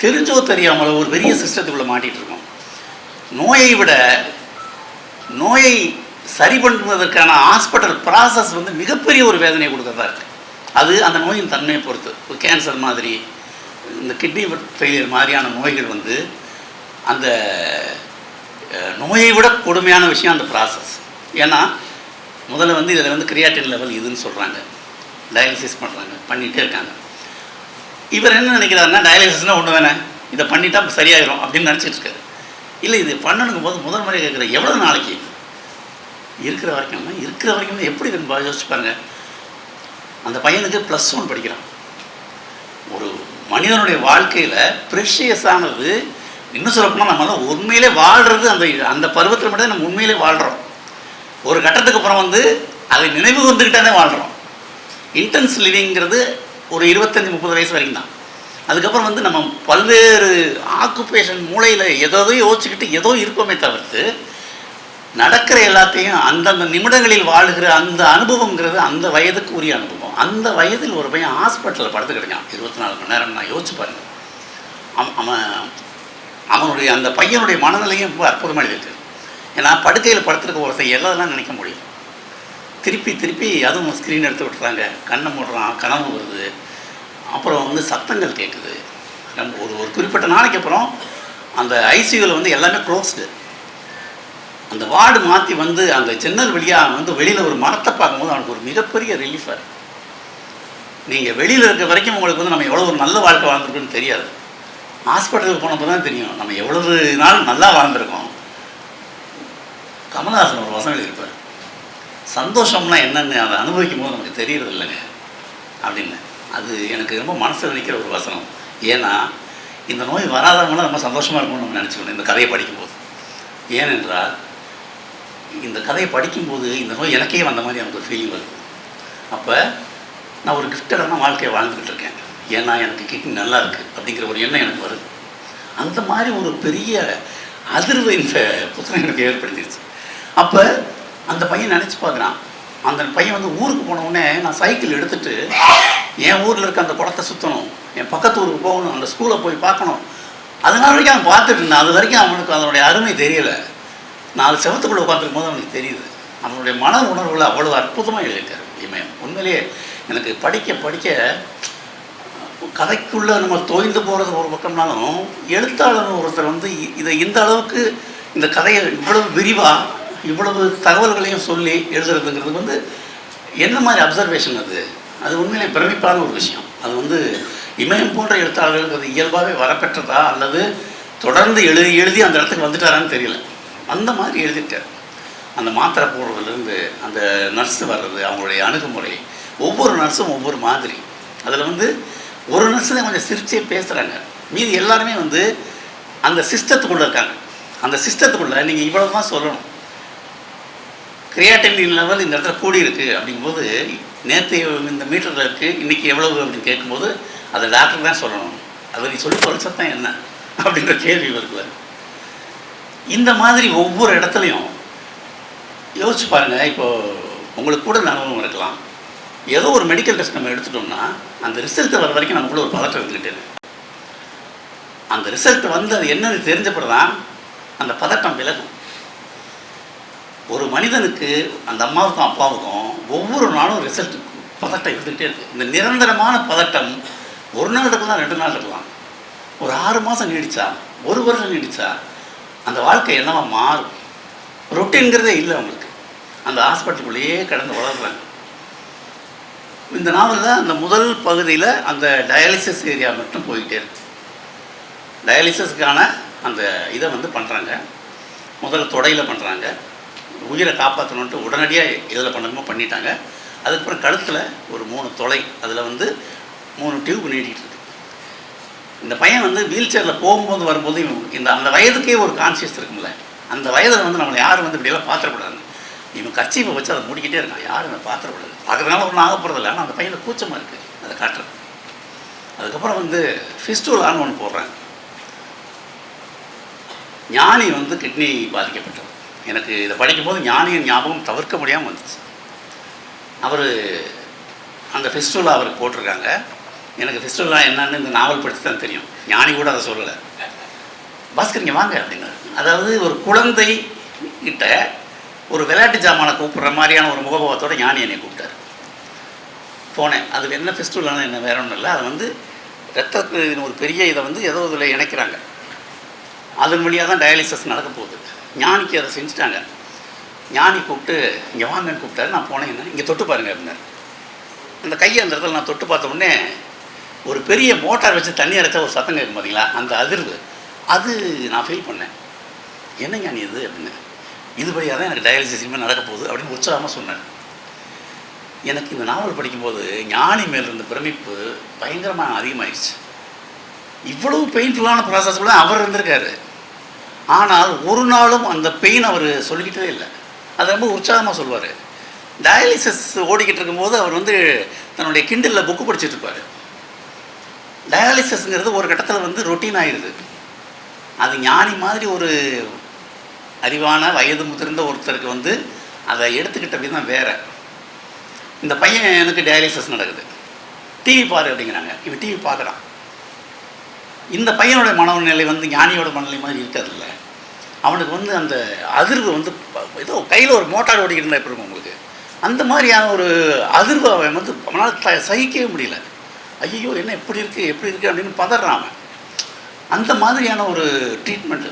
தெரிஞ்சோ தெரியாமலோ ஒரு பெரிய சிஸ்டத்துக்குள்ளே மாட்டிகிட்டு இருக்கோம். நோயை சரி பண்ணுவதற்கான ஹாஸ்பிட்டல் ப்ராசஸ் வந்து மிகப்பெரிய ஒரு வேதனையை கொடுக்கறதா இருக்குது. அது அந்த நோயின் தன்மையை பொறுத்து. இப்போ கேன்சர் மாதிரி, இந்த கிட்னி ஃபெயிலியர் மாதிரியான நோய்கள் வந்து அந்த நோயை விட கொடுமையான விஷயம் அந்த ப்ராசஸ். ஏன்னா முதல்ல வந்து இதில் வந்து கிரியாட்டின் லெவல் இதுன்னு சொல்கிறாங்க, டயாலிசிஸ் பண்ணுறாங்க, பண்ணிகிட்டே இருக்காங்க. இவர் என்ன நினைக்கிறாருன்னா, டயாலிசிஸ்னால் ஒன்று தானே, இதை பண்ணிட்டா சரியாயிடும் அப்படின்னு நினச்சிட்டு இருக்காரு. இல்லை, இது பண்ணணுங்கும் போது முதல் முறை கேட்குற எவ்வளோ நாளைக்கு இருக்கிற வரைக்கும் எப்படி யோசிச்சு பாருங்க. அந்த பையனுக்கு +1 படிக்கிறான். ஒரு மனிதனுடைய வாழ்க்கையில் ப்ரெஷியஸானது, இன்னும் சொல்லப்போனால் நம்மளால் உண்மையிலே வாழ்கிறது அந்த பருவத்தில் மட்டும் நம்ம உண்மையிலே வாழ்கிறோம். ஒரு கட்டத்துக்கு அப்புறம் வந்து அதை நினைவு வந்துக்கிட்டானே வாழ்கிறோம். இன்டென்ஸ் லிவிங்கிறது ஒரு 25-30 வயசு வரைக்கும் தான். அதுக்கப்புறம் வந்து நம்ம பல்வேறு ஆக்குபேஷன் மூளையில் ஏதோ யோசிச்சுக்கிட்டு ஏதோ இருக்கோமே தவிர்த்து நடக்கிற எல்லாத்தையும் அந்தந்த நிமிடங்களில் வாழுகிற அந்த அனுபவங்கிறது அந்த வயதுக்கு உரிய அனுபவம். அந்த வயதில் ஒரு பையன் ஹாஸ்பிட்டலில் படுத்து கிடக்கான் 24 மணி நேரம். நான் யோசிச்சு பாருங்கள். அவனுடைய அந்த பையனுடைய மனநிலையும் ரொம்ப அற்புதமாக இருக்குது. ஏன்னா படுக்கையில் படுத்துருக்க ஒருத்தர் எல்லாம் நினைக்க முடியும். திருப்பி அதுவும் ஸ்க்ரீன் எடுத்து விட்டுறாங்க, கண்ணை மூடுறான், கனவு வருது, அப்புறம் வந்து சத்தங்கள் கேட்குது. நம்ம ஒரு குறிப்பிட்ட நாளைக்கு அப்புறம் அந்த ஐசியூவில் வந்து எல்லாமே க்ளோஸ்டு. அந்த வார்டு மாற்றி வந்து அந்த ஜன்னல் வழியாக வந்து வெளியில் ஒரு மரத்தை பார்க்கும்போது அவனுக்கு ஒரு மிகப்பெரிய ரிலீஃபாக இருக்குது. நீங்கள் வெளியில் இருக்க வரைக்கும் உங்களுக்கு வந்து நம்ம எவ்வளோ ஒரு நல்ல வாழ்க்கை வாழ்ந்துருக்குன்னு தெரியாது. ஹாஸ்பிட்டலுக்கு போனப்போ தான் தெரியும் நம்ம எவ்வளவு நாள் நல்லா வாழ்ந்துருக்கோம். கமல்ஹாசன் ஒரு வசனம் எழுதியிருப்பார், சந்தோஷம்னா என்னென்னு அதை அனுபவிக்கும் போது நமக்கு தெரியறது இல்லைங்க அப்படின்னு. அது எனக்கு ரொம்ப மனசில் நிற்கிற ஒரு வசனம். ஏன்னா இந்த நோய் வராதவங்களாம் ரொம்ப சந்தோஷமாக இருக்கும்னு நம்ம நினச்சிக்கணும் இந்த கதையை படிக்கும்போது. ஏனென்றால் இந்த கதையை படிக்கும்போது இந்த நோய் எனக்கே வந்த மாதிரி எனக்கு ஒரு ஃபீலிங் வருது. அப்போ நான் ஒரு கிஃப்டடான வாழ்க்கையை வாழ்ந்துக்கிட்டு இருக்கேன். ஏன்னா எனக்கு கிட்னி நல்லா இருக்குது அப்படிங்கிற ஒரு எண்ணம் எனக்கு வருது. அந்த மாதிரி ஒரு பெரிய அதிர்வு இந்த புத்தகம் எனக்கு ஏற்படுத்திடுச்சு. அப்போ அந்த பையன் நினச்சி பார்க்குறான். அந்த பையன் வந்து ஊருக்கு போனவுடனே நான் சைக்கிள் எடுத்துகிட்டு என் ஊரில் இருக்க அந்த குளத்தை சுற்றணும், என் பக்கத்து ஊருக்கு போகணும், அந்த ஸ்கூலை போய் பார்க்கணும். அதனால வரைக்கும் அவன் பார்த்துட்டு இருந்தான். அது வரைக்கும் அவனுக்கு அதனுடைய அருமை தெரியலை. 4 செவத்துக்குள்ளே உட்காந்துருக்கும் போது அவனுக்கு தெரியுது. அவனுடைய மன உணர்வுகளை அவ்வளோ அற்புதமாக எழுதியிருக்காரு இமயம். உண்மையிலேயே எனக்கு படிக்க கதைக்குள்ளே நம்ம தோய்ந்து போகிறது ஒரு பக்கம்னாலும், எழுத்தாளர் ஒருத்தர் வந்து இதை இந்த அளவுக்கு இந்த கதையை இவ்வளவு விரிவாக இவ்வளவு தகவல்களையும் சொல்லி எழுதுறதுங்கிறது வந்து என்ன மாதிரி அப்சர்வேஷன் அது உண்மையிலே பிரமிப்பான ஒரு விஷயம். அது வந்து இமயம் போன்ற எழுத்தாளர்களுக்கு அது இயல்பாகவே வரப்பெற்றதா அல்லது தொடர்ந்து எழுதி அந்த இடத்துக்கு வந்துட்டாரான்னு தெரியல. அந்த மாதிரி எழுதியிருக்கார். அந்த மாத்திரை போடுறதுலேருந்து அந்த நர்ஸு வர்றது, அவங்களுடைய அணுகுமுறை, ஒவ்வொரு நர்ஸும் ஒவ்வொரு மாதிரி. அதில் வந்து ஒரு நர்ஸு தான் கொஞ்சம் சிரிச்சே பேசுகிறாங்க, மீதி எல்லாருமே வந்து அந்த சிஸ்டத்துக்குள்ளே இருக்காங்க. அந்த சிஸ்டத்துக்குள்ளே நீங்கள் இவ்வளவு தான் சொல்லணும். கிரியாட்டின் லெவல் இந்த இடத்துல கூடி இருக்குது அப்படிங்கும்போது, நேற்று இந்த மீட்டரில் இருக்குது, இன்றைக்கி எவ்வளவு அப்படின்னு கேட்கும்போது அதை டாக்டர் தான் சொல்லணும். அதை நீ சொல்லி தொலைச்சத்தான் என்ன அப்படின்ற கேள்வி வருது. இந்த மாதிரி ஒவ்வொரு இடத்துலையும் யோசிச்சு பாருங்கள். இப்போது உங்களுக்கு கூட அனுபவம் இருக்கலாம். ஏதோ ஒரு மெடிக்கல் டெஸ்ட் நம்ம எடுத்துட்டோம்னா அந்த ரிசல்ட் வர வரைக்கும் நமக்குள்ள ஒரு பதட்டம் இருந்துக்கிட்டே இருக்கு. அந்த ரிசல்ட் வந்து அது என்னன்னு தெரிஞ்சப்பறம் தான் அந்த பதட்டம் விலகும். ஒரு மனிதனுக்கு, அந்த அம்மாவுக்கும் அப்பாவுக்கும் ஒவ்வொரு நாளும் ரிசல்ட் பதட்டம் இருந்துக்கிட்டே இருக்குது. இந்த நிரந்தரமான பதட்டம் ஒரு நாள் இருக்கலாம், 2 நாள் இருக்கலாம், ஒரு 6 மாதம் நீடிச்சா, 1 வருஷம் நீடிச்சா அந்த வாழ்க்கை என்னவா மாறும். ரொட்டீன்கிறதே இல்லை அவங்களுக்கு. அந்த ஹாஸ்பிட்டலுக்குள்ளேயே கடந்து வளர்றாங்க. இந்த நாவலில் அந்த முதல் பகுதியில் அந்த டயாலிசிஸ் ஏரியா மட்டும் போயிட்டே இருக்கு. டயாலிசிஸுக்கான அந்த இதை வந்து பண்ணுறாங்க. முதல்ல தொடையில் பண்ணுறாங்க. உயிரை காப்பாற்றணுன்ட்டு உடனடியாக இதில் பண்ணணுமோ பண்ணிட்டாங்க. அதுக்கப்புறம் கழுத்தில் ஒரு 3 தொலை, அதில் வந்து 3 டியூப் நீட்டிகிட்டு இருக்கு. இந்த பையன் வந்து வீல் சேரில் போகும்போது வரும்போது இந்த அந்த வயதுக்கே ஒரு கான்சியஸ் இருக்கும்ல, அந்த வயதில் வந்து நம்மளை யாரும் வந்து இப்படியெல்லாம் பார்த்துடக்கூடாது. இவன் கர்ச்சீப்பை வச்சு அதை மூடிக்கிட்டே இருக்கான், யாரும் அதை பார்த்துடக்கூடாது. பார்க்குறதுனால ஒன்றும் ஆக போகிறதில்ல, ஆனால் அந்த பையனுக்கு கூச்சமாக இருக்குது அதை காட்டுறது. அதுக்கப்புறம் வந்து ஃபிஸ்டூலான்னு ஒன்று போடுறாங்க. ஞானி வந்து கிட்னி பாதிக்கப்பட்டவர். எனக்கு இதை படிக்கும்போது ஞானியின் ஞாபகம் தவிர்க்க முடியாமல் வந்துச்சு. அவர் அந்த ஃபிஸ்டூலா அவருக்கு போட்டிருக்காங்க. எனக்கு ஃபிஸ்டூலா என்னன்னு இந்த நாவல் படித்து தான் தெரியும். ஞானி கூட அதை சொல்லலை. பாஸ்கர் இங்கே வாங்க அப்படின்னாரு. அதாவது ஒரு குழந்தை கிட்ட ஒரு விளையாட்டு ஜாமானை கூப்பிட்ற மாதிரியான ஒரு முகபாவத்தோட ஞானி என்னை கூப்பிட்டார். போனேன். அது என்ன ஃபெஸ்டிவலான என்ன வேற ஒன்றும் இல்லை. அது வந்து ரத்தத்துக்கு ஒரு பெரிய இதை வந்து ஏதோ இதில் இணைக்கிறாங்க. அதன் வழியாக தான் டயாலிசிஸ் நடக்க போகுது. ஞானிக்கு அதை செஞ்சுட்டாங்க. ஞானி கூப்பிட்டு இங்கே வாங்கன்னு கூப்பிட்டாரு. நான் போனேன். என்ன இங்கே தொட்டு பாருங்க அப்படின்னாரு. அந்த கையை அந்த இடத்துல நான் தொட்டு பார்த்த உடனே ஒரு பெரிய மோட்டார் வச்சு தண்ணி அரைச்சா ஒரு சத்தம் கேட்கும் பார்த்தீங்களா, அந்த அதிர்வு அது நான் ஃபீல் பண்ணேன். என்ன ஞானி இது அப்படின்னு. இது வழியாக தான் எனக்கு டயாலிசிஸ் இனிமேல் நடக்க போகுது அப்படின்னு உற்சாகமாக சொன்னேன். எனக்கு இந்த நாவல் படிக்கும்போது ஞானி மேல் இருந்த பிரமிப்பு பயங்கரமாக அதிகமாகிடுச்சு. இவ்வளவு பெயின்ஃபுல்லான ப்ராசஸ் கூட அவர் இருந்திருக்காரு. ஆனால் ஒரு நாளும் அந்த பெயின் அவர் சொல்லிக்கிட்டே இல்லை. அது ரொம்ப உற்சாகமாக சொல்லுவார். டயாலிசிஸ் ஓடிக்கிட்டு இருக்கும்போது அவர் வந்து தன்னுடைய கிண்டலில் புக்கு படிச்சுட்டு இருப்பார். டயாலிசிஸ்ங்கிறது ஒரு கட்டத்தில் வந்து ரொட்டீன் ஆகிடுது. அது ஞானி மாதிரி ஒரு அறிவான வயது முதிர்ந்த ஒருத்தருக்கு வந்து அதை எடுத்துக்கிட்ட விதம் வேறு. இந்த பையன் எனக்கு டயாலிசிஸ் நடக்குது, டிவி பாரு அப்படிங்கிறாங்க. இவன் டிவி பார்க்குறான். இந்த பையனோட மனநிலை வந்து ஞானியோட மனநிலை மாதிரி இருக்காதுல்ல. அவனுக்கு வந்து அந்த அதிர்வு வந்து ஏதோ கையில் ஒரு மோட்டார் ஓடிக்கிட்டு இருந்தால் எப்படி இருக்கும் உங்களுக்கு, அந்த மாதிரியான ஒரு அதிர்வு அவன் வந்து அவனால் சகிக்கவே முடியல. ஐயோ என்ன எப்படி இருக்குது அப்படின்னு பதறான் அவன். அந்த மாதிரியான ஒரு ட்ரீட்மெண்ட்டு.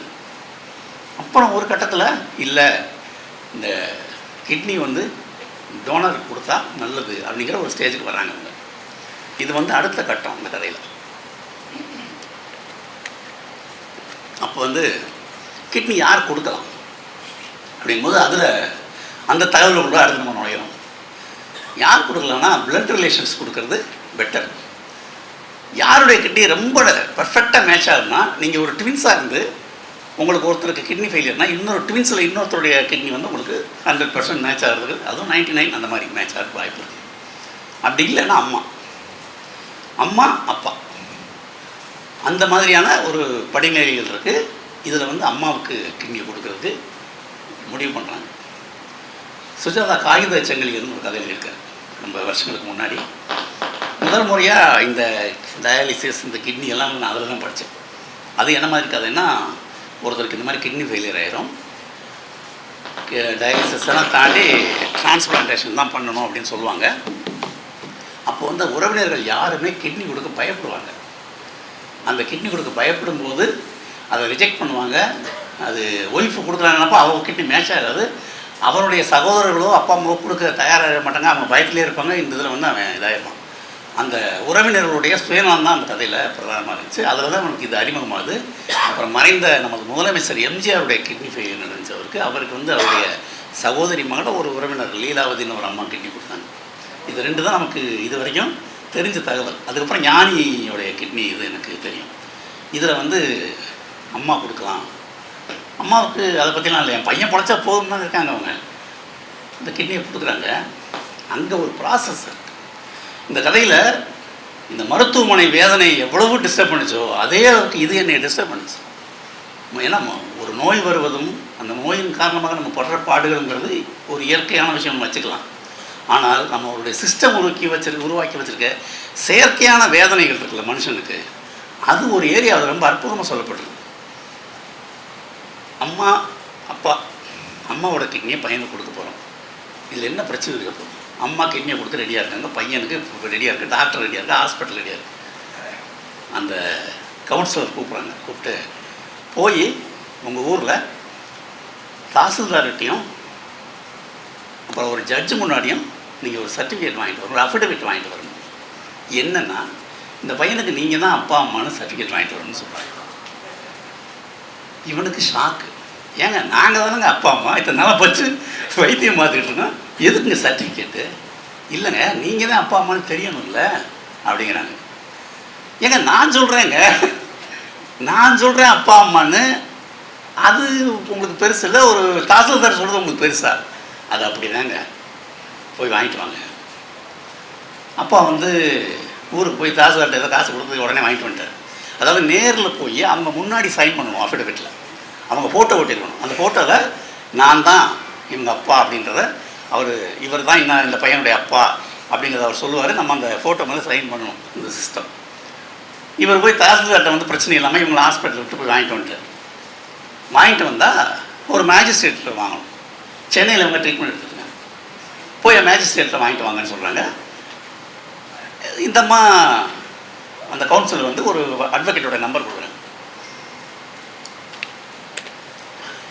அப்புறம் ஒரு கட்டத்தில் இல்லை, இந்த கிட்னி வந்து டோனர் கொடுத்தா நல்லது அப்படிங்கிற ஒரு ஸ்டேஜுக்கு வராங்க அவங்க. இது வந்து அடுத்த கட்டம் இந்த கதையில். அப்போ வந்து கிட்னி யார் கொடுக்கலாம் அப்படிங்கும்போது அதில் அந்த தகவல்களோட அடுத்து நம்ம நுழையிறோம். யார் கொடுக்கலாம்னா பிளட் ரிலேஷன்ஸ் கொடுக்கறது பெட்டர். யாருடைய கிட்னி ரொம்ப பர்ஃபெக்டாக மேட்ச் ஆகுதுன்னா, நீங்கள் ஒரு ட்வின்ஸாக இருந்து உங்களுக்கு ஒருத்தருக்கு கிட்னி ஃபெயிலியர்னா இன்னொரு ட்வின்ஸில் இன்னொருத்தருடைய கிட்னி வந்து உங்களுக்கு 100% மேட்ச் ஆகிறதுக்கு, அதுவும் 99 அந்த மாதிரி மேட்ச் ஆகிறதுக்கு வாய்ப்பு இருக்குது. அப்படி இல்லைன்னா அம்மா அப்பா அந்த மாதிரியான ஒரு படிநிலைகள் இருக்குது. இதில் வந்து அம்மாவுக்கு கிட்னி கொடுக்கறதுக்கு முடிவு பண்ணுறாங்க. சுஜாதா காகித சங்கிலின்னு ஒரு கதையில் இருக்கார். ரொம்ப வருஷங்களுக்கு முன்னாடி முதல் முறையாக இந்த டயாலிசிஸ் இந்த கிட்னி எல்லாம் நான் அதில் தான் படித்தேன். அது என்ன மாதிரி கதைன்னா, ஒருத்தருக்கு இந்த மாதிரி கிட்னி ஃபெயிலியர் ஆயிரும், டயாலிசிஸ் எல்லாம் தாண்டி டிரான்ஸ்பிளான்டேஷன் தான் பண்ணணும் அப்படின்னு சொல்லுவாங்க. அப்போ வந்து உறவினர்கள் யாருமே கிட்னி கொடுக்க பயப்படுவாங்க. அந்த கிட்னி கொடுக்க பயப்படும்போது அதை ரிஜெக்ட் பண்ணுவாங்க. அது ஒய்ஃபு கொடுக்குறாங்கன்னப்போ அவங்க கிட்னி மேட்ச் ஆகாது. அவனுடைய சகோதரர்களோ அப்பா அம்மாவோ கொடுக்க தயாராக மாட்டாங்க. அவங்க பயத்திலே இருப்பாங்க. இந்த இதில் வந்து அவன் இதாகிருப்பான். அந்த உறவினர்களுடைய சுயநலம் தான் அந்த கதையில் பிரதானமாக இருந்துச்சு. அதில் தான் நமக்கு இது அறிமுகமாகுது. அப்புறம் மறைந்த நமது முதலமைச்சர் எம்ஜிஆருடைய கிட்னி ஃபெயிலியர் நடந்துச்சு. அவருக்கு வந்து அவருடைய சகோதரி மகள ஒரு உறவினர் லீலாவதின்னு ஒரு அம்மா கிட்னி கொடுத்தாங்க. இது ரெண்டு தான் நமக்கு இது வரைக்கும் தெரிஞ்ச தகவல். அதுக்கப்புறம் ஞானியோடைய கிட்னி இது எனக்கு தெரியும். இதில் வந்து அம்மா கொடுக்கலாம், அம்மாவுக்கு அதை பற்றிலாம் இல்லை, என் பையன் பொழைச்சா போதும் தான் இருக்காங்க. அவங்க இந்த கிட்னியை கொடுக்குறாங்க. அங்கே ஒரு ப்ராசஸ் இருக்குது இந்த கதையில். இந்த மருத்துவமனை வேதனை எவ்வளவு டிஸ்டர்ப் பண்ணிச்சோ அதே அளவுக்கு இது என்னை டிஸ்டர்ப் பண்ணிச்சு. ஏன்னா ஒரு நோய் வருவதும் அந்த நோயின் காரணமாக நம்ம படுற பாடுகள்ங்கிறது ஒரு இயற்கையான விஷயம் நம்ம வச்சுக்கலாம். ஆனால் நம்மளுடைய சிஸ்டம் உருவாக்கி வச்சுருக்க செயற்கையான வேதனைகள் இருக்குல்ல மனுஷனுக்கு, அது ஒரு ஏரியா அது ரொம்ப அற்புதமாக சொல்லப்படுது. அம்மா அப்பா அம்மாவோட கிட்னியை பையனுக்கு கொடுக்க போகிறோம். இதில் என்ன பிரச்சனை இருக்க போகிறோம்? அம்மா கிட்னியை கொடுக்க ரெடியாக இருக்காங்க, பையனுக்கு ரெடியாக இருக்குது, டாக்டர் ரெடியாக இருக்குது, ஹாஸ்பிட்டல் ரெடியாக இருக்குது. அந்த கவுன்சிலர் கூப்பிட்றாங்க. கூப்பிட்டு போய் உங்கள் ஊரில் தாசில்தார்கிட்டையும் அப்புறம் ஒரு ஜட்ஜு முன்னாடியும் நீங்கள் ஒரு சர்டிஃபிகேட் வாங்கிட்டு வரணும், ஒரு அஃபிடவிட் வாங்கிட்டு வரணும். என்னென்னா இந்த பையனுக்கு நீங்கள் தான் அப்பா அம்மானு சர்டிஃபிகேட் வாங்கிட்டு வரணும்னு சொல்கிறாங்க. இவனுக்கு ஷாக்கு. ஏங்க நாங்கள் தானேங்க அப்பா அம்மா இத்தனை நாளாக படித்து வைத்தியம் பார்த்துக்கிட்டு இருக்கோம், எதுக்குங்க சர்டிஃபிகேட்டு? இல்லைங்க நீங்கள் தான் அப்பா அம்மானு தெரியணும்ல அப்படிங்கிறாங்க. ஏங்க நான் சொல்கிறேன் அப்பா அம்மான்னு, அது உங்களுக்கு பெருசு இல்லை, ஒரு தாசில்தார் சொல்கிறது உங்களுக்கு பெருசா? அது அப்படி தாங்க, போய் வாங்கிட்டு வாங்க. அப்பா வந்து ஊருக்கு போய் தாசில்தார்கிட்ட ஏதோ காசு கொடுத்து உடனே வாங்கிட்டு வந்துட்டார். அதாவது நேரில் போய் அவங்க முன்னாடி சைன் பண்ணணும் அஃபிடவிட்டில். அவங்க ஃபோட்டோ ஓட்டிருக்கணும். அந்த ஃபோட்டோவில் நான் தான் இவங்க அப்பா அப்படின்றத இவர் தான் இந்த பையனுடைய அப்பா அப்படிங்கிறத அவர் சொல்லுவார். நம்ம அந்த ஃபோட்டோ மேலே சைன் பண்ணணும். இந்த சிஸ்டம். இவர் போய் தாசில்தார்கிட்ட வந்து பிரச்சனை இல்லாமல் இவங்களை ஹாஸ்பிட்டலில் விட்டு போய் வாங்கிட்டு வந்தால் ஒரு மேஜிஸ்ட்ரேட்டில் வாங்கணும். சென்னையில் அவங்க ட்ரீட்மெண்ட் எடுத்துருக்காங்க. போய் மேஜிஸ்ட்ரேட்டில் வாங்கிட்டு வாங்கன்னு சொல்கிறாங்க. இந்தம்மா அந்த கவுன்சிலர் வந்து ஒரு அட்வொகேட்டோட நம்பர் கொடுக்குறாங்க.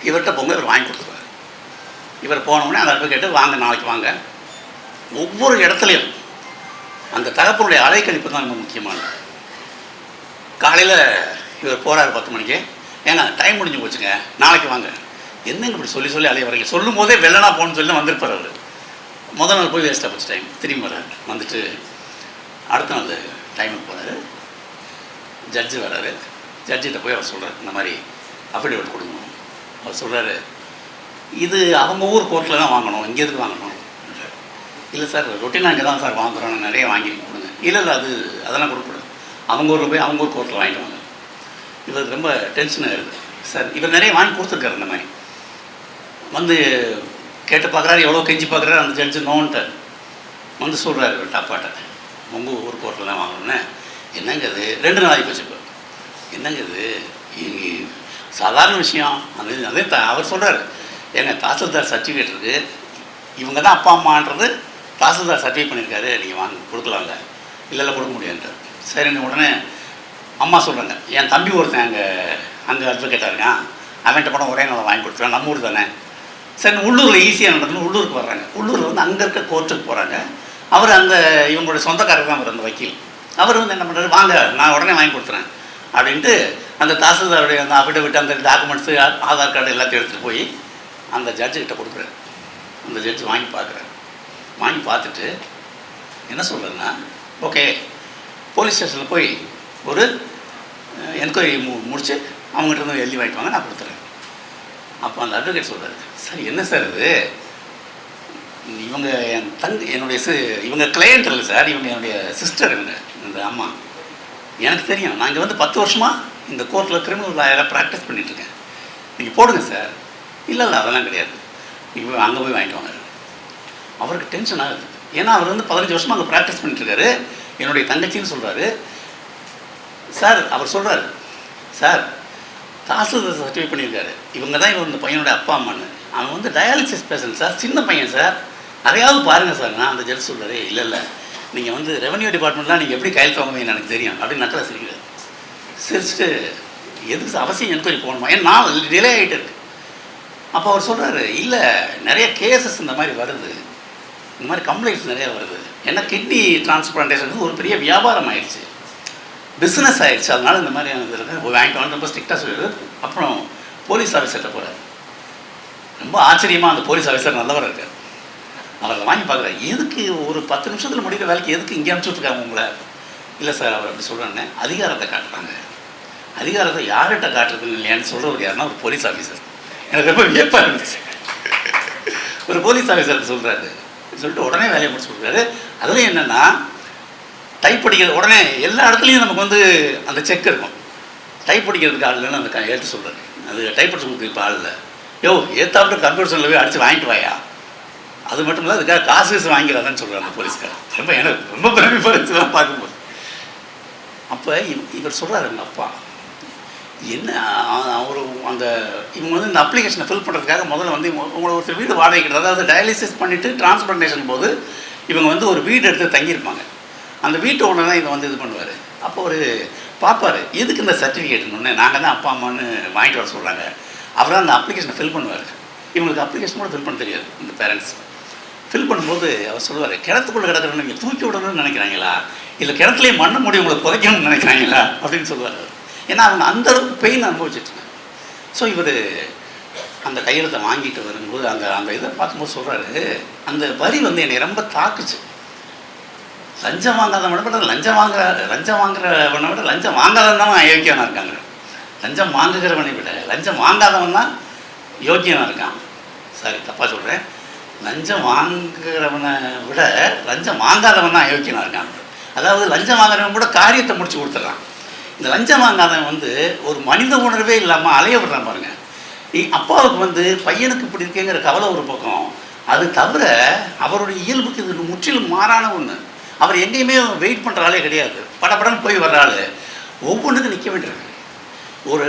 இவர்கிட்ட போங்க, இவர் வாங்கி கொடுத்துருவார். இவர் போனோடனே அந்த அட்வொகேட்டு வாங்க, நாளைக்கு வாங்க. ஒவ்வொரு இடத்துலையும் அந்த தகப்பனுடைய அலைக்கழிப்பு தான் ரொம்ப முக்கியமானது. காலையில் இவர் போகிறார் 10 மணிக்கு, ஏங்க டைம் முடிஞ்சு போச்சுங்க, நாளைக்கு வாங்க. என்னங்க இப்படி சொல்லி சொல்லி அலைய வரீங்க? சொல்லும் போதே வெள்ளனா போகணுன்னு சொல்லி வந்திருப்பார் அவர். முதல் நாள் போய் வேஸ்ட்டாக போச்சு டைம். திரும்பி வர்றார். வந்துட்டு அடுத்த நாள் டைமுக்கு போகிறாரு. ஜட்ஜு வர்றாரு. ஜட்ஜிட்ட போய் அவர் சொல்கிறார், இந்த மாதிரி அஃபிடேவிட் கொடுக்கணும். அவர் சொல்கிறாரு, இது அவங்க ஊர் கோர்ட்டில் தான் வாங்கணும், இங்கே எதுக்கு வாங்கணும்? இல்லை சார், ரொட்டீனாக இங்கே தான் சார் வாங்குகிறோம், நிறைய வாங்கி கொடுங்க. இல்லை அதெல்லாம் கொடுக்கூடாது, அவங்க ஊரில் போய் அவங்க ஊர் கோர்ட்டில் வாங்கிட்டு வாங்க. இவர் ரொம்ப டென்ஷனாக இருக்குது. சார் இவர் நிறைய வாங்கி கொடுத்துருக்காரு. இந்த மாதிரி வந்து கேட்டு பார்க்குறாரு, எவ்வளோ கெஞ்சி பார்க்குறாரு. அந்த ஜட்ஜு நோன்ட்டார். வந்து சொல்கிறாரு இவர் அப்பாட்ட, உங்கள் ஊர் கோர்ட்டில் தான் வாங்கணுன்னு. என்னங்க இது 2 நாள் ஆகி போச்சு. இப்போ என்னங்க இது சாதாரண விஷயம். அதே அவர் சொல்கிறார், ஏங்க தாசில்தார் சர்டிஃபிகேட் இருக்குது, இவங்க தான் அப்பா அம்மான்றது தாசில்தார் சர்டிஃபிகேட் பண்ணியிருக்காரு, நீங்கள் வாங்க கொடுக்கலாங்க. இல்லை கொடுக்க முடியாதுன்றார். சரின்னு உடனே அம்மா சொல்கிறாங்க, என் தம்பி ஒருத்தன் அங்கே அட்வொகேட்டாக இருக்கான், அவன்கிட்ட படம் ஒரே நாள் வாங்கி கொடுத்துருவேன், நம்ம ஊர் தானே. சரி உள்ளூரில் ஈஸியாக நடந்தது. உள்ளூருக்கு வர்றாங்க. உள்ளூரில் வந்து அங்கே இருக்க கோர்ட்டுக்கு போகிறாங்க. அவர் அந்த இவங்களுடைய சொந்தக்காரர் தான் அவர், அந்த வக்கீல். அவர் வந்து என்ன பண்ணுறாரு, வாங்க நான் உடனே வாங்கி கொடுத்துறேன் அப்படின்ட்டு அந்த தாசில்தாருடைய அந்த அஃபிடவிட், அந்த டாக்குமெண்ட்ஸு, ஆதார் கார்டு எல்லாத்தையும் எடுத்துகிட்டு போய் அந்த ஜட்ஜுக்கிட்ட கொடுக்குறாரு. அந்த ஜட்ஜு வாங்கி பார்க்குறாரு. வாங்கி பார்த்துட்டு என்ன சொல்கிறதுன்னா, ஓகே போலீஸ் ஸ்டேஷனில் போய் ஒரு என்கொயரி முடித்து அவங்ககிட்ட இருந்து எழுதி வாங்கிட்டு வாங்க, நான் கொடுத்துறேன். அப்போ அந்த அட்வொகேட் சொல்கிறாரு, சார் என்ன சார் இது, இவங்க என்னுடைய இவங்க கிளையண்ட் இல்லை சார், இவங்க என்னுடைய சிஸ்டர், இவங்க இந்த அம்மா. எனக்கு தெரியும், நான் இங்கே வந்து 10 வருஷமாக இந்த கோர்ட்டில் கிரிமினல் லாயராக ப்ராக்டிஸ் பண்ணிகிட்ருக்கேன், நீங்கள் போடுங்க சார். இல்லை அதெல்லாம் கிடையாது, நீங்கள் போய் அங்கே போய் வாங்கிட்டு வாங்க. அவருக்கு டென்ஷன் ஆகுது. ஏன்னா அவர் வந்து 15 வருஷமாக அங்கே ப்ராக்டிஸ் பண்ணிட்டுருக்காரு. என்னுடைய தங்கச்சின்னு சொல்கிறாரு. சார் அவர் சொல்கிறாரு, சார் தாசில்தார் சர்டிஃபிகேட் பண்ணியிருக்காரு, இவங்க தான் இவங்க இந்த பையனோட அப்பா அம்மான்னு. அவன் வந்து டயாலிசிஸ் பேஷண்ட் சார், சின்ன பையன் சார், நிறையாவது பாருங்கள் சார். நான் அந்த ஜட்ஜ் சொல்கிறாரு, இல்லை நீங்கள் வந்து ரெவன்யூ டிபார்ட்மெண்ட்லாம் நீங்கள் எப்படி கையெழுத்து வாங்குவீங்கன்னு எனக்கு தெரியும் அப்படின்னு நக்கலை சிரிக்கிறார். சிரிச்சுட்டு எதுக்கு அவசியம் என்கொயரி போகணுமா, ஏன் நாள் டிலே ஆகிட்டு இருக்கு. அப்போ அவர் சொல்கிறாரு, இல்லை நிறைய கேசஸ் இந்த மாதிரி வருது, இந்த மாதிரி கம்ப்ளைண்ட்ஸ் நிறையா வருது. ஏன்னா கிட்னி டிரான்ஸ்பிளான்டேஷன் ஒரு பெரிய வியாபாரம் ஆயிடுச்சு, பிஸ்னஸ் ஆகிடுச்சு. அதனால் இந்த மாதிரியான இது இருக்குது, வாங்கிட்டு வந்து ரொம்ப ஸ்ட்ரிக்டாக சொல்லிடுது. அப்புறம் போலீஸ் ஆஃபீஸர்கிட்ட போகிறார். ரொம்ப ஆச்சரியமாக அந்த போலீஸ் ஆஃபீஸர் நல்லவர் இருக்கார். அவரை வாங்கி பார்க்குறாரு, எதுக்கு ஒரு 10 நிமிஷத்தில் முடிக்கிற வேலைக்கு எதுக்கு இங்கே அனுப்பிச்சுட்ருக்காங்க உங்களை? இல்லை சார் அவர் அப்படி சொல்கிறேன்னு அதிகாரத்தை காட்டுறாங்க. அதிகாரத்தை யார்கிட்ட காட்டுறதுன்னு இல்லையான்னு சொல்கிறவர் யாருன்னா ஒரு போலீஸ் ஆஃபீஸர். எனக்கு ரொம்ப வியப்பாக இருந்துச்சு. ஒரு போலீஸ் ஆஃபீஸர் சொல்கிறாரு, சொல்லிட்டு உடனே வேலையை முடிச்சு கொடுக்குறாரு. அதில் என்னென்னா டைப் படிக்கிறது உடனே எல்லா இடத்துலையும் நமக்கு வந்து அந்த செக் இருக்கும். டைப் படிக்கிறதுக்கு ஆள் இல்லைன்னு அந்த எடுத்து சொல்கிறாரு. அது டைப் படிச்சு கொடுத்து இப்போ ஆள் இல்லை. யோ ஏத்தாப்பிட்டு கம்ப்யூட்டர் செல்லில் போய் அடித்து வாங்கிட்டு வாயா, அது மட்டும் இல்லை அதுக்காக காசு வாங்கிறாதான்னு சொல்கிறார் அந்த போலீஸ்கார். ரொம்ப எனக்கு ரொம்ப பிரமிப்பாக இருந்துச்சு தான் பார்க்கும்போது. அப்போ இவர் சொல்கிறார், எங்கள் அப்பா என்ன அவர் அந்த இவங்க வந்து இந்த அப்ளிகேஷனை ஃபில் பண்ணுறதுக்காக முதல்ல வந்து உங்களை ஒருத்தர் வீடு வாடகைக்கிறது, அதாவது டயாலிசிஸ் பண்ணிவிட்டு டிரான்ஸ்பிளான்டேஷன் போது இவங்க வந்து ஒரு வீடு எடுத்து தங்கியிருப்பாங்க. அந்த வீட்டு ஓனர் தான் இதை வந்து இது பண்ணுவார். அப்போ ஒரு பார்ப்பார், எதுக்கு இந்த சர்டிஃபிகேட்னு, நாங்கள் தான் அப்பா அம்மான்னு வாங்கிட்டு வர சொல்கிறாங்க. அவர் தான் அந்த அப்ளிகேஷனை ஃபில் பண்ணுவார். இவங்களுக்கு அப்ளிகேஷன் கூட ஃபில் பண்ண தெரியாது. இந்த பேரண்ட்ஸ் ஃபில் பண்ணும்போது அவர் சொல்லுவார், கிணத்துக்குள்ளே கிடக்கிறவங்க நீங்கள் தூக்கி விடணும்னு நினைக்கிறாங்களா, இல்லை கிணத்துலேயே மண்ணை மூடி உங்களை புதைக்கணும்னு நினைக்கிறாங்களா அப்படின்னு சொல்லுவார். ஏன்னா அவங்க அந்தளவுக்கு பெயின் அனுபவிச்சுட்ருக்காங்க. ஸோ இவர் அந்த கையெழுத்தை வாங்கிட்டு வரும்போது அந்த இதை பார்க்கும்போது சொல்கிறாரு, அந்த வரி வந்து என்னை ரொம்ப தாக்குச்சு. லஞ்சம் வாங்காதவனை விட லஞ்சம் வாங்குறவனை விட லஞ்சம் வாங்காதவன் தான் அயோக்கியனாக இருக்காங்க. லஞ்சம் வாங்குகிறவனை விட லஞ்சம் வாங்காதவன் தான் யோக்கியனாக இருக்கான். சாரி தப்பாக சொல்கிறேன், லஞ்சம் வாங்குகிறவனை விட லஞ்சம் வாங்காதவன் தான் அயோக்கியனாக இருக்கான். அதாவது லஞ்சம் வாங்குறவன் கூட காரியத்தை முடிச்சு கொடுத்துட்றான். இந்த லஞ்சம் வாங்காதவன் வந்து ஒரு மனித உணர்வே இல்லாமல் அலைய விடுறான் பாருங்கள். அப்பாவுக்கு வந்து பையனுக்கு இப்படி இருக்கேங்கிற கவலை ஒரு பக்கம், அது தவிர அவருடைய இயல்புக்கு இது முற்றிலும் மாறான ஒன்று. அவர் எங்கேயுமே வெயிட் பண்ணுற ஆளே கிடையாது, படப்படன்னு போய் வர்ற ஆள், ஒவ்வொன்றுக்கும் நிற்க வேண்டியிருக்கு. ஒரு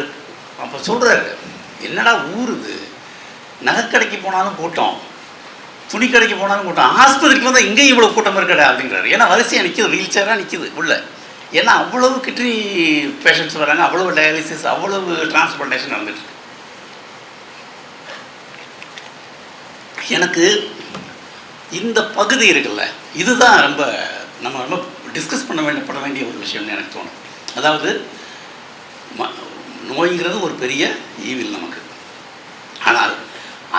அப்போ சொல்கிறாரு, என்னடா ஊர் இது, நகைக்கடைக்கு போனாலும் கூட்டம், துணி கடைக்கு போனாலும் கூட்டம், ஆஸ்பத்திரிக்கு வந்தால் இங்கேயும் இவ்வளோ கூட்டம் இருக்கடா அப்படிங்கிறாரு. ஏன்னா வரிசையாக நிற்கிது, வீல் சேராக நிற்கிது உள்ள. ஏன்னா அவ்வளவு கிட்னி பேஷண்ட்ஸ் வராங்க, அவ்வளவு டயாலிசிஸ், அவ்வளவு டிரான்ஸ்பிளான்டேஷன் நடந்துட்டு. எனக்கு இந்த பகுதி இருக்குல்ல, இதுதான் நம்ம ரொம்ப டிஸ்கஸ் பண்ண வேண்டிய ஒரு விஷயம்னு எனக்கு தோணும். அதாவது நோய்ங்கிறது ஒரு பெரிய ஈவில் நமக்கு. ஆனால்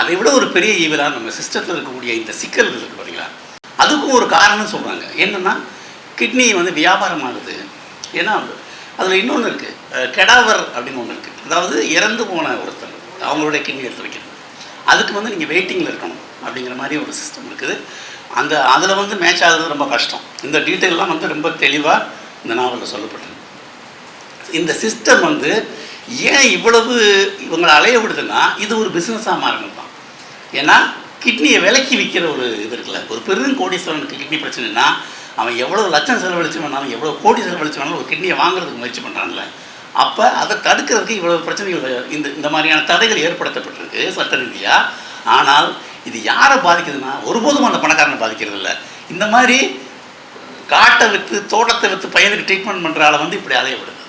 அதை விட ஒரு பெரிய ஈவிலாக நம்ம சிஸ்டத்தில் இருக்கக்கூடிய இந்த சிக்கல்கள் இருக்குது பார்த்தீங்களா, அதுக்கும் ஒரு காரணம் சொல்கிறாங்க. என்னென்னா கிட்னி வந்து வியாபாரம் ஆகுது. ஏன்னா அதில் இன்னொன்று இருக்குது, கெடாவர் அப்படின்னு ஒன்று இருக்குது. அதாவது இறந்து போன ஒருத்தர் அவங்களுடைய கிட்னி எடுத்து வைக்கிறது, அதுக்கு வந்து நீங்கள் வெயிட்டிங்கில் இருக்கணும் அப்படிங்கிற மாதிரி ஒரு சிஸ்டம் இருக்குது. அதில் வந்து மேட்ச் ஆகுறது ரொம்ப கஷ்டம். இந்த டீட்டெயிலெலாம் வந்து ரொம்ப தெளிவாக இந்த நாவலில் சொல்லப்பட்டிருக்கு. இந்த சிஸ்டம் வந்து ஏன் இவ்வளவு இவங்களை அலைய விடுதுன்னா, இது ஒரு பிஸ்னஸாக மாறணும் தான். ஏன்னா கிட்னியை விலைக்கு விற்கிற ஒரு இது இருக்குல்ல, ஒரு பெருங்கோடீஸ்வரனுக்கு கிட்னி பிரச்சனைனா அவன் எவ்வளோ லட்சம் செலவழிச்சு வேணாலும், எவ்வளோ கோடி செலவழிச்சு வேணாலும் ஒரு கிட்னியை வாங்குறதுக்கு முயற்சி பண்ணுறான்ல. அப்போ அதை தடுக்கிறதுக்கு இவ்வளோ பிரச்சனைகள், இந்த மாதிரியான தடைகள் ஏற்படுத்தப்பட்டிருக்கு சட்ட ரீதியாக. ஆனால் இது யாரை பாதிக்குதுன்னா, ஒருபோதும் அந்த பணக்காரனை பாதிக்கிறது இல்லை. இந்த மாதிரி காட்டை விற்று தோட்டத்தை விற்று பையனுக்கு ட்ரீட்மெண்ட் பண்ணுற ஆளை வந்து இப்படி அலைய விடுது.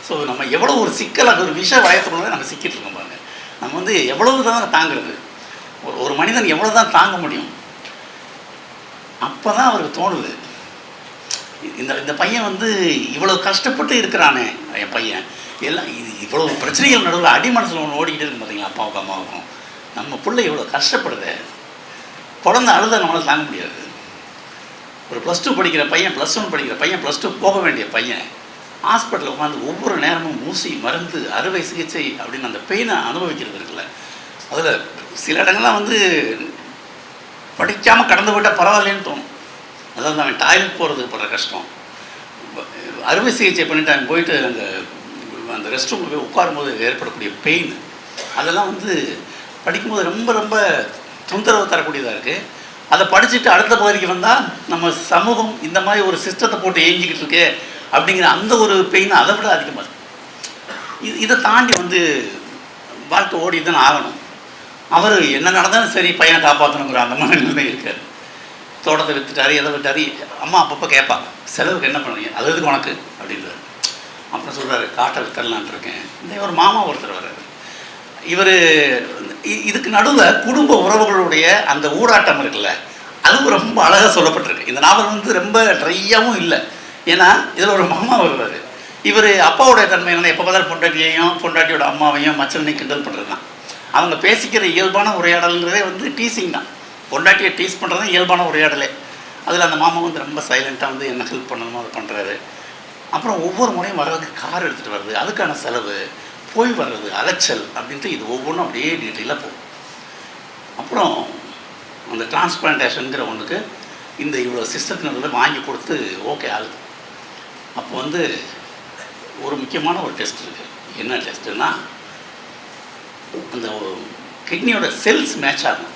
ஸோ நம்ம எவ்வளோ ஒரு சிக்கல், அது ஒரு விஷ வயத்துக்குள்ளே நம்ம சிக்கிட்டு இருக்கோம் பாருங்க. நம்ம வந்து எவ்வளவு தான் தாங்கிறது, ஒரு மனிதன் எவ்வளோ தான் தாங்க முடியும். அப்போ தான் அவருக்கு தோணுது, இந்த பையன் வந்து இவ்வளோ கஷ்டப்பட்டு இருக்கிறானே, என் பையன் எல்லாம் இவ்வளோ பிரச்சனைகள் நடுவில் அடி மனசில் ஒன்று ஓடிக்கிட்டு இருக்கு பார்த்தீங்களா, அப்பாவுக்கும் அம்மாவுக்கும். நம்ம பிள்ளை இவ்வளோ கஷ்டப்படுது, குழந்தை அழுத நம்மளால் தாங்க முடியாது. ஒரு +2 படிக்கிற பையன், +1 படிக்கிற பையன், +2 போக வேண்டிய பையன் ஹாஸ்பிட்டலில் உட்காந்து ஒவ்வொரு நேரமும் ஊசி, மருந்து, அறுவை சிகிச்சை அப்படின்னு அந்த பெயினை அனுபவிக்கிறது இருக்குல்ல. அதில் சில இடங்கள்லாம் வந்து படிக்காமல் கடந்து போயிட்டால் பரவாயில்லன்னு தோணும். அதாவது அவன் டாய்லெட் போகிறதுக்கு படுற கஷ்டம், அறுவை சிகிச்சை பண்ணிட்டு அவன் போயிட்டு அந்த ரெஸ்ட் ரூமில் போய் உட்காரும்போது ஏற்படக்கூடிய பெயின், அதெல்லாம் வந்து படிக்கும்போது ரொம்ப ரொம்ப தொந்தரவு தரக்கூடியதாக இருக்குது. அதை படிச்சுட்டு அடுத்த பகுதிக்கு வந்தால் நம்ம சமூகம் இந்த மாதிரி ஒரு சிஸ்டத்தை போட்டு ஏங்கிக்கிட்டு இருக்கு அப்படிங்கிற அந்த ஒரு பெயின் அதை விட அதிகமாக இருக்குது. இதை தாண்டி வந்து வாழ்க்கை ஓடி தான் ஆகணும். அவர் என்ன நடந்தாலும் சரி பையனை காப்பாற்றணுங்கிற அந்த மாதிரி நிலைமை இருக்கார். தோட்டத்தை விற்றுட்டாரு, எதை விட்டாரு, அம்மா அப்பப்போ கேட்பாங்க செலவுக்கு என்ன பண்ணுறீங்க, அது எதுக்கு உனக்கு அப்படின்றார். அப்புறம் சொல்கிறாரு காட்டை வித்தரலான் இருக்கேன். இந்த ஒரு மாமா ஒருத்தர் வர்றாரு. இவர் இதுக்கு நடுவில் குடும்ப உறவுகளுடைய அந்த ஊடாட்டம் இருக்குல்ல, அதுவும் ரொம்ப அழகாக சொல்லப்பட்டிருக்கு. இந்த நாவல் வந்து ரொம்ப ட்ரையாகவும் இல்லை. ஏன்னா இதில் ஒரு மாமா வருவார். இவர் அப்பாவுடைய தன்மை என்னென்னா, எப்போ பார்த்தாலும் பொண்டாட்டியையும் பொண்டாட்டியோட அம்மாவையும் மச்சனையும் கிண்டல் பண்ணுறது தான். அவங்க பேசிக்கிற இயல்பான உரையாடல்ங்கிறதே வந்து டீசிங் தான். பொண்டாட்டியை டீஸ் பண்ணுறது தான் இயல்பான உரையாடலே. அதில் அந்த மாமா வந்து ரொம்ப சைலண்ட்டாக வந்து என்ன ஹெல்ப் பண்ணணுமோ அதை பண்ணுறாரு. அப்புறம் ஒவ்வொரு முறையும் வர்றதுக்கு கார் எடுத்துகிட்டு வர்றது, அதுக்கான செலவு, போய் வர்றது, அலைச்சல் அப்படின்ட்டு இது ஒவ்வொன்றும் அப்படியே டீட்டெயிலாக போகும். அப்புறம் அந்த டிரான்ஸ்பிளான்டேஷனுங்கிற ஒன்றுக்கு இந்த இவ்வளோ சிஸ்டத்தினதில் வாங்கி கொடுத்து ஓகே ஆகுது. அப்போ வந்து ஒரு முக்கியமான ஒரு டெஸ்ட் இருக்குது. என்ன டெஸ்ட்டுன்னா, அந்த கிட்னியோட செல்ஸ் மேட்ச் ஆகும்.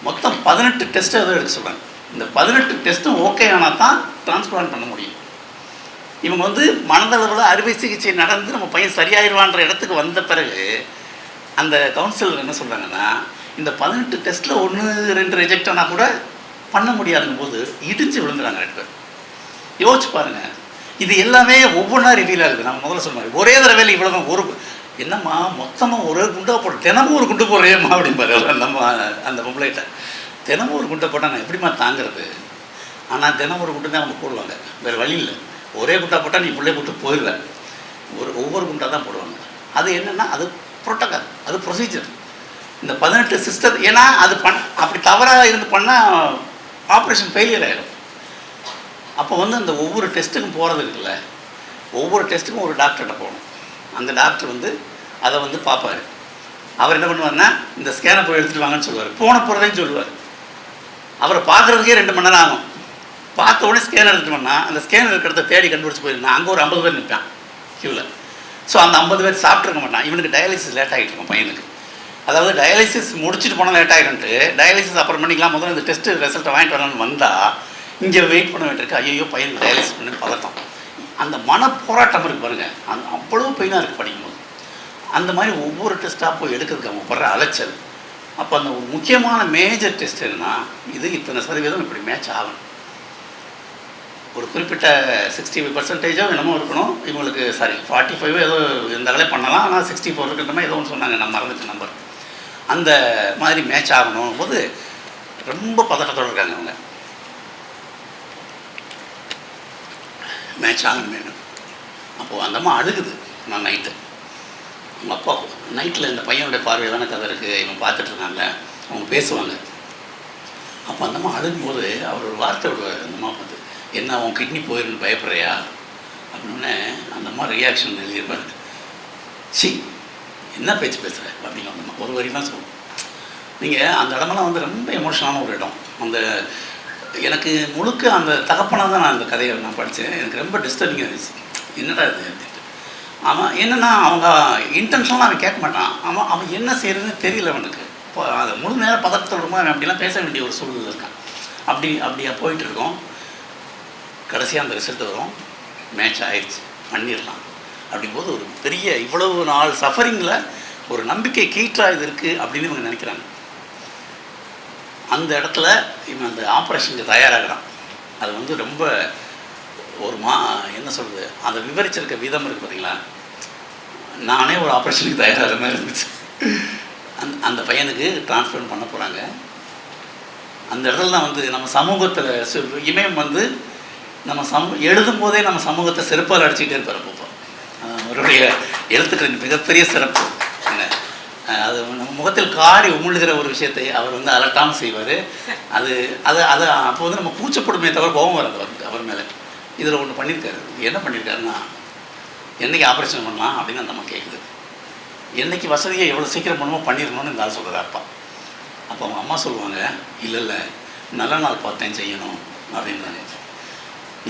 மொத்தம் 18 டெஸ்ட்டு அதை எடுக்க சொல்கிறாங்க. இந்த 18 டெஸ்ட்டும் ஓகே ஆனால் தான் டிரான்ஸ்பிளான்ட் பண்ண முடியும். இவங்க வந்து மனதளவில் அறுவை சிகிச்சை நடந்து நம்ம பையன் சரியாயிருவான்ற இடத்துக்கு வந்த பிறகு அந்த கவுன்சிலர் என்ன சொல்கிறாங்கன்னா, இந்த 18 டெஸ்ட்டில் 1-2 ரிஜெக்ட் ஆனால் கூட பண்ண முடியாதுங்க போது இடிஞ்சு விழுந்துறாங்க 2 பேர். யோசிச்சு பாருங்கள், இது எல்லாமே ஒவ்வொன்றா ரிவீல் ஆகுது. நம்ம முதல்ல சொன்ன மாதிரி ஒரே தடவையில் இவ்வளோ ஒரு என்னம்மா மொத்தமாக ஒரே குண்டாக போட, தினமும் ஒரு குண்டு போடுறேம்மா அப்படிம்பாரு நம்ம அந்த பொம்பளைகிட்ட. தினமும் ஒரு குண்டை போட்டால் நான் எப்படிம்மா தாங்கிறது? ஆனால் தினம் ஒரு குண்டு தான் அவங்க போடுவாங்க, வேறு வழி இல்லை. ஒரே குண்டா போட்டால் நீ பிள்ளை போட்டு போயிடுவேன். ஒவ்வொரு குண்டாக தான் போடுவாங்க. அது என்னென்னா அது ப்ரோட்டோக்கால், அது ப்ரொசீஜர். இந்த 18 சிஸ்டர், ஏன்னா அது அப்படி தவறாக இருந்து பண்ணால் ஆப்ரேஷன் ஃபெயிலியர் ஆகிடும். அப்போ வந்து அந்த ஒவ்வொரு டெஸ்ட்டுக்கும் போகிறது இருக்குல்ல, ஒவ்வொரு டெஸ்ட்டுக்கும் ஒரு டாக்டர்கிட்ட போகணும். அந்த டாக்டர் வந்து அதை வந்து பார்ப்பார். அவர் என்ன பண்ணுவார்னா, இந்த ஸ்கேனை போய் எடுத்துகிட்டு வாங்கன்னு சொல்லுவார். போகிறதையும் சொல்லுவார். அவரை பார்க்குறதுக்கே 2 மணி நேரம் ஆகும். பார்த்த உடனே ஸ்கேன் எடுத்துட்டோம்னா அந்த ஸ்கேனர் இருக்கிறத தேடி கண்டுபிடிச்சி போயிருந்தேன். அங்கே ஒரு 50 பேர் நிற்பான் க்யூவில். ஸோ அந்த 50 பேர் சாப்பிட்ருக்க மாட்டான். இவனுக்கு டயாலிசிஸ் லேட் ஆகிட்டு இருக்கும் பையனுக்கு. அதாவது டயாலிசிஸ் முடிச்சுட்டு போனால் லேட் ஆகிடும்ட்டு, டயாலிசிஸ் அப்புறம் பண்ணிக்கலாம், முதல்ல இந்த டெஸ்ட்டு ரிசல்ட்டை வாங்கிட்டு வரலான்னு வந்தால் இங்கே வெயிட் பண்ண வேண்டியிருக்கு. ஐயோ பையனுக்கு டயாலிசிஸ் பண்ணி பதட்டம். அந்த மன போராட்டம் இருக்குது பாருங்கள், அந்த அவ்வளோ பெயினாக இருக்குது படிக்கும்போது. அந்த மாதிரி ஒவ்வொரு டெஸ்ட்டாக போய் எடுக்கிறதுக்கு அவங்க படுற அலைச்சல், அப்போ அந்த ஒரு முக்கியமான மேஜர் டெஸ்ட் என்னன்னா, இது இத்தனை சதவீதம் இப்படி மேட்ச் ஆகணும். ஒரு குறிப்பிட்ட 65% என்னமோ இருக்கணும். இவங்களுக்கு 45 ஏதோ இந்த வேலை பண்ணலாம். ஆனால் 64 இருக்கின்ற மாதிரி ஏதோ ஒன்று சொன்னாங்க, நான் மறந்துச்சு நம்பர். அந்த மாதிரி மேட்ச் ஆகணும் போது ரொம்ப பதட்டத்தோடு இருக்காங்க அவங்க. மேட்ச் ஆகணும் வேணும். அப்போது அந்த அம்மா அழுகுது. நான் நைட்டு அவங்க அப்பா நைட்டில் இந்த பையனுடைய பார்வை தானே கதை இருக்குது, இவன் பார்த்துட்ருக்காங்க, அவங்க பேசுவாங்க. அப்போ அந்த அம்மா அழுகும்போது அவர் ஒரு வார்த்தை விடுவார். அந்த அம்மா பார்த்து, என்ன அவன் கிட்னி போயிருன்னு பயப்படுறியா அப்படின்னு அந்த அம்மா ரியாக்ஷன் எழுதியிருப்பாரு. சி என்ன பேச்சு பேசுகிற அப்படின்னு அந்த அம்மா ஒரு வரி தான் சொல்லுவோம். நீங்கள் அந்த இடமெல்லாம் வந்து ரொம்ப எமோஷனலான ஒரு இடம். அந்த எனக்கு முழுக்க அந்த தகப்பனாக தான் நான் அந்த கதையை நான் படித்தேன். எனக்கு ரொம்ப டிஸ்டர்பிங்காக இருந்துச்சு. என்னடா இது அப்படின்ட்டு. அவன் என்னென்னா அவங்க இன்டென்ஷனலாக அவன் கேட்க மாட்டான். அவன் என்ன செய்கிறதுன்னு தெரியல அவனுக்கு. இப்போ அது முழு நேரம் பதட்டத்தோடு அவன் அப்படிலாம் பேச வேண்டிய ஒரு சூழ்நிலை இருக்கான். அப்படியா போயிட்டுருக்கோம். கடைசியாக அந்த ரிசல்ட் வரும், மேட்ச் ஆயிடுச்சு, பண்ணிடலாம் அப்படிங்கும்போது ஒரு பெரிய இவ்வளவு நாள் சஃபரிங்கில் ஒரு நம்பிக்கை கீற்றாக இது இருக்குது அப்படின்னு இவங்க நினைக்கிறாங்க. அந்த இடத்துல இவன் அந்த ஆப்ரேஷனுக்கு தயாராகிறான். அது வந்து ரொம்ப ஒரு என்ன சொல்கிறது, அதை விவரிச்சிருக்க விதம் இருக்குது பார்த்தீங்களா. நானே ஒரு ஆப்ரேஷனுக்கு தயாராகிற மாதிரி இருந்துச்சு. அந்த பையனுக்கு டிரான்ஸ்பிளான்ட் பண்ண போகிறாங்க. அந்த இடத்துல தான் வந்து நம்ம சமூகத்தில் இமயம் வந்து நம்ம எழுதும் போதே நம்ம சமூகத்தை செருப்பால் அடிச்சுக்கிட்டே இருப்பார். அப்போ அவருடைய எழுத்துக்களின் மிகப்பெரிய சிறப்பு என்ன, அது நம்ம முகத்தில் காரி உமிழ்கிற ஒரு விஷயத்தை அவர் வந்து அலட்டாமல் செய்வார். அது அப்போ வந்து நம்ம கூச்சப்படுமே தவிர கோபம் வராது அவர் மேலே. இதில் ஒன்று பண்ணியிருக்காரு. என்ன பண்ணியிருக்காருன்னா, என்றைக்கு ஆப்ரேஷன் பண்ணலாம் அப்படின்னு அந்த அம்மா கேட்குது. என்றைக்கு வசதியை எவ்வளோ சீக்கிரம் பண்ணுமோ பண்ணிடணும்னு இந்த ஆள் சொல்கிறார் அப்பா. அப்போ அவங்க அம்மா சொல்லுவாங்க, இல்லை நல்ல நாள் பார்த்தேன் செய்யணும் அப்படின்றாங்க.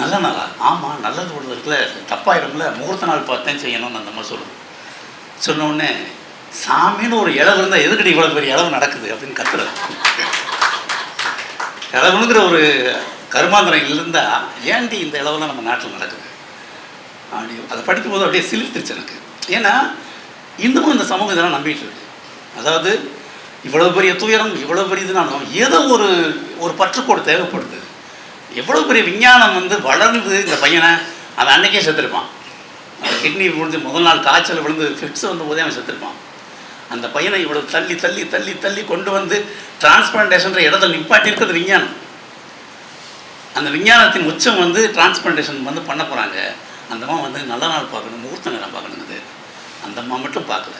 நல்ல நாளா? ஆமாம், நல்லது ஒன்று இருக்குல்ல, தப்பாயிடும்ல, முகூர்த்த நாள் பார்த்தேன் செய்யணும்னு அந்த மாதிரி சொல்லுது. சொன்னோடனே சாமின்னு ஒரு இளவு இருந்தால் எதுக்கடி இவ்வளோ பெரிய இளவு நடக்குது அப்படின்னு கத்துறது. இளவுங்கிற ஒரு கருமாந்திரம் இருந்தால் ஏன்டி இந்த இளவெல்லாம் நம்ம நாட்டில் நடக்குது அப்படி அதை படிக்கும்போது அப்படியே சிலிர்த்துச்சு எனக்கு. ஏன்னா இன்னமும் இந்த சமூகம் இதெல்லாம் நம்பிட்டு இருக்கு. அதாவது இவ்வளோ பெரிய துயரம், இவ்வளோ பெரிய இதுனாலும் ஏதோ ஒரு பற்றுக்கோடு தேவைப்படுது. எவ்வளோ பெரிய விஞ்ஞானம் வந்து வளர்ந்து இந்த பையனை அவன் அன்றைக்கே செத்துருப்பான். அந்த கிட்னி விழுந்து முதல் நாள் காய்ச்சல் விழுந்து ஃபிட்ஸ் வந்த போதே அவன் செத்துருப்பான். அந்த பையனை இவ்வளோ தள்ளி தள்ளி தள்ளி தள்ளி கொண்டு வந்து டிரான்ஸ்பிளான்டேஷன்ற இடத்துல நிப்பாட்டியிருக்கிறது விஞ்ஞானம். அந்த விஞ்ஞானத்தின் உச்சம் வந்து டிரான்ஸ்பிளான்டேஷன் வந்து பண்ண போகிறாங்க. அந்தம்மா வந்து நல்ல நாள் பார்க்கணும், முகூர்த்த நேரம் பார்க்கணுங்குது. அந்தம்மா மட்டும் பார்க்கல,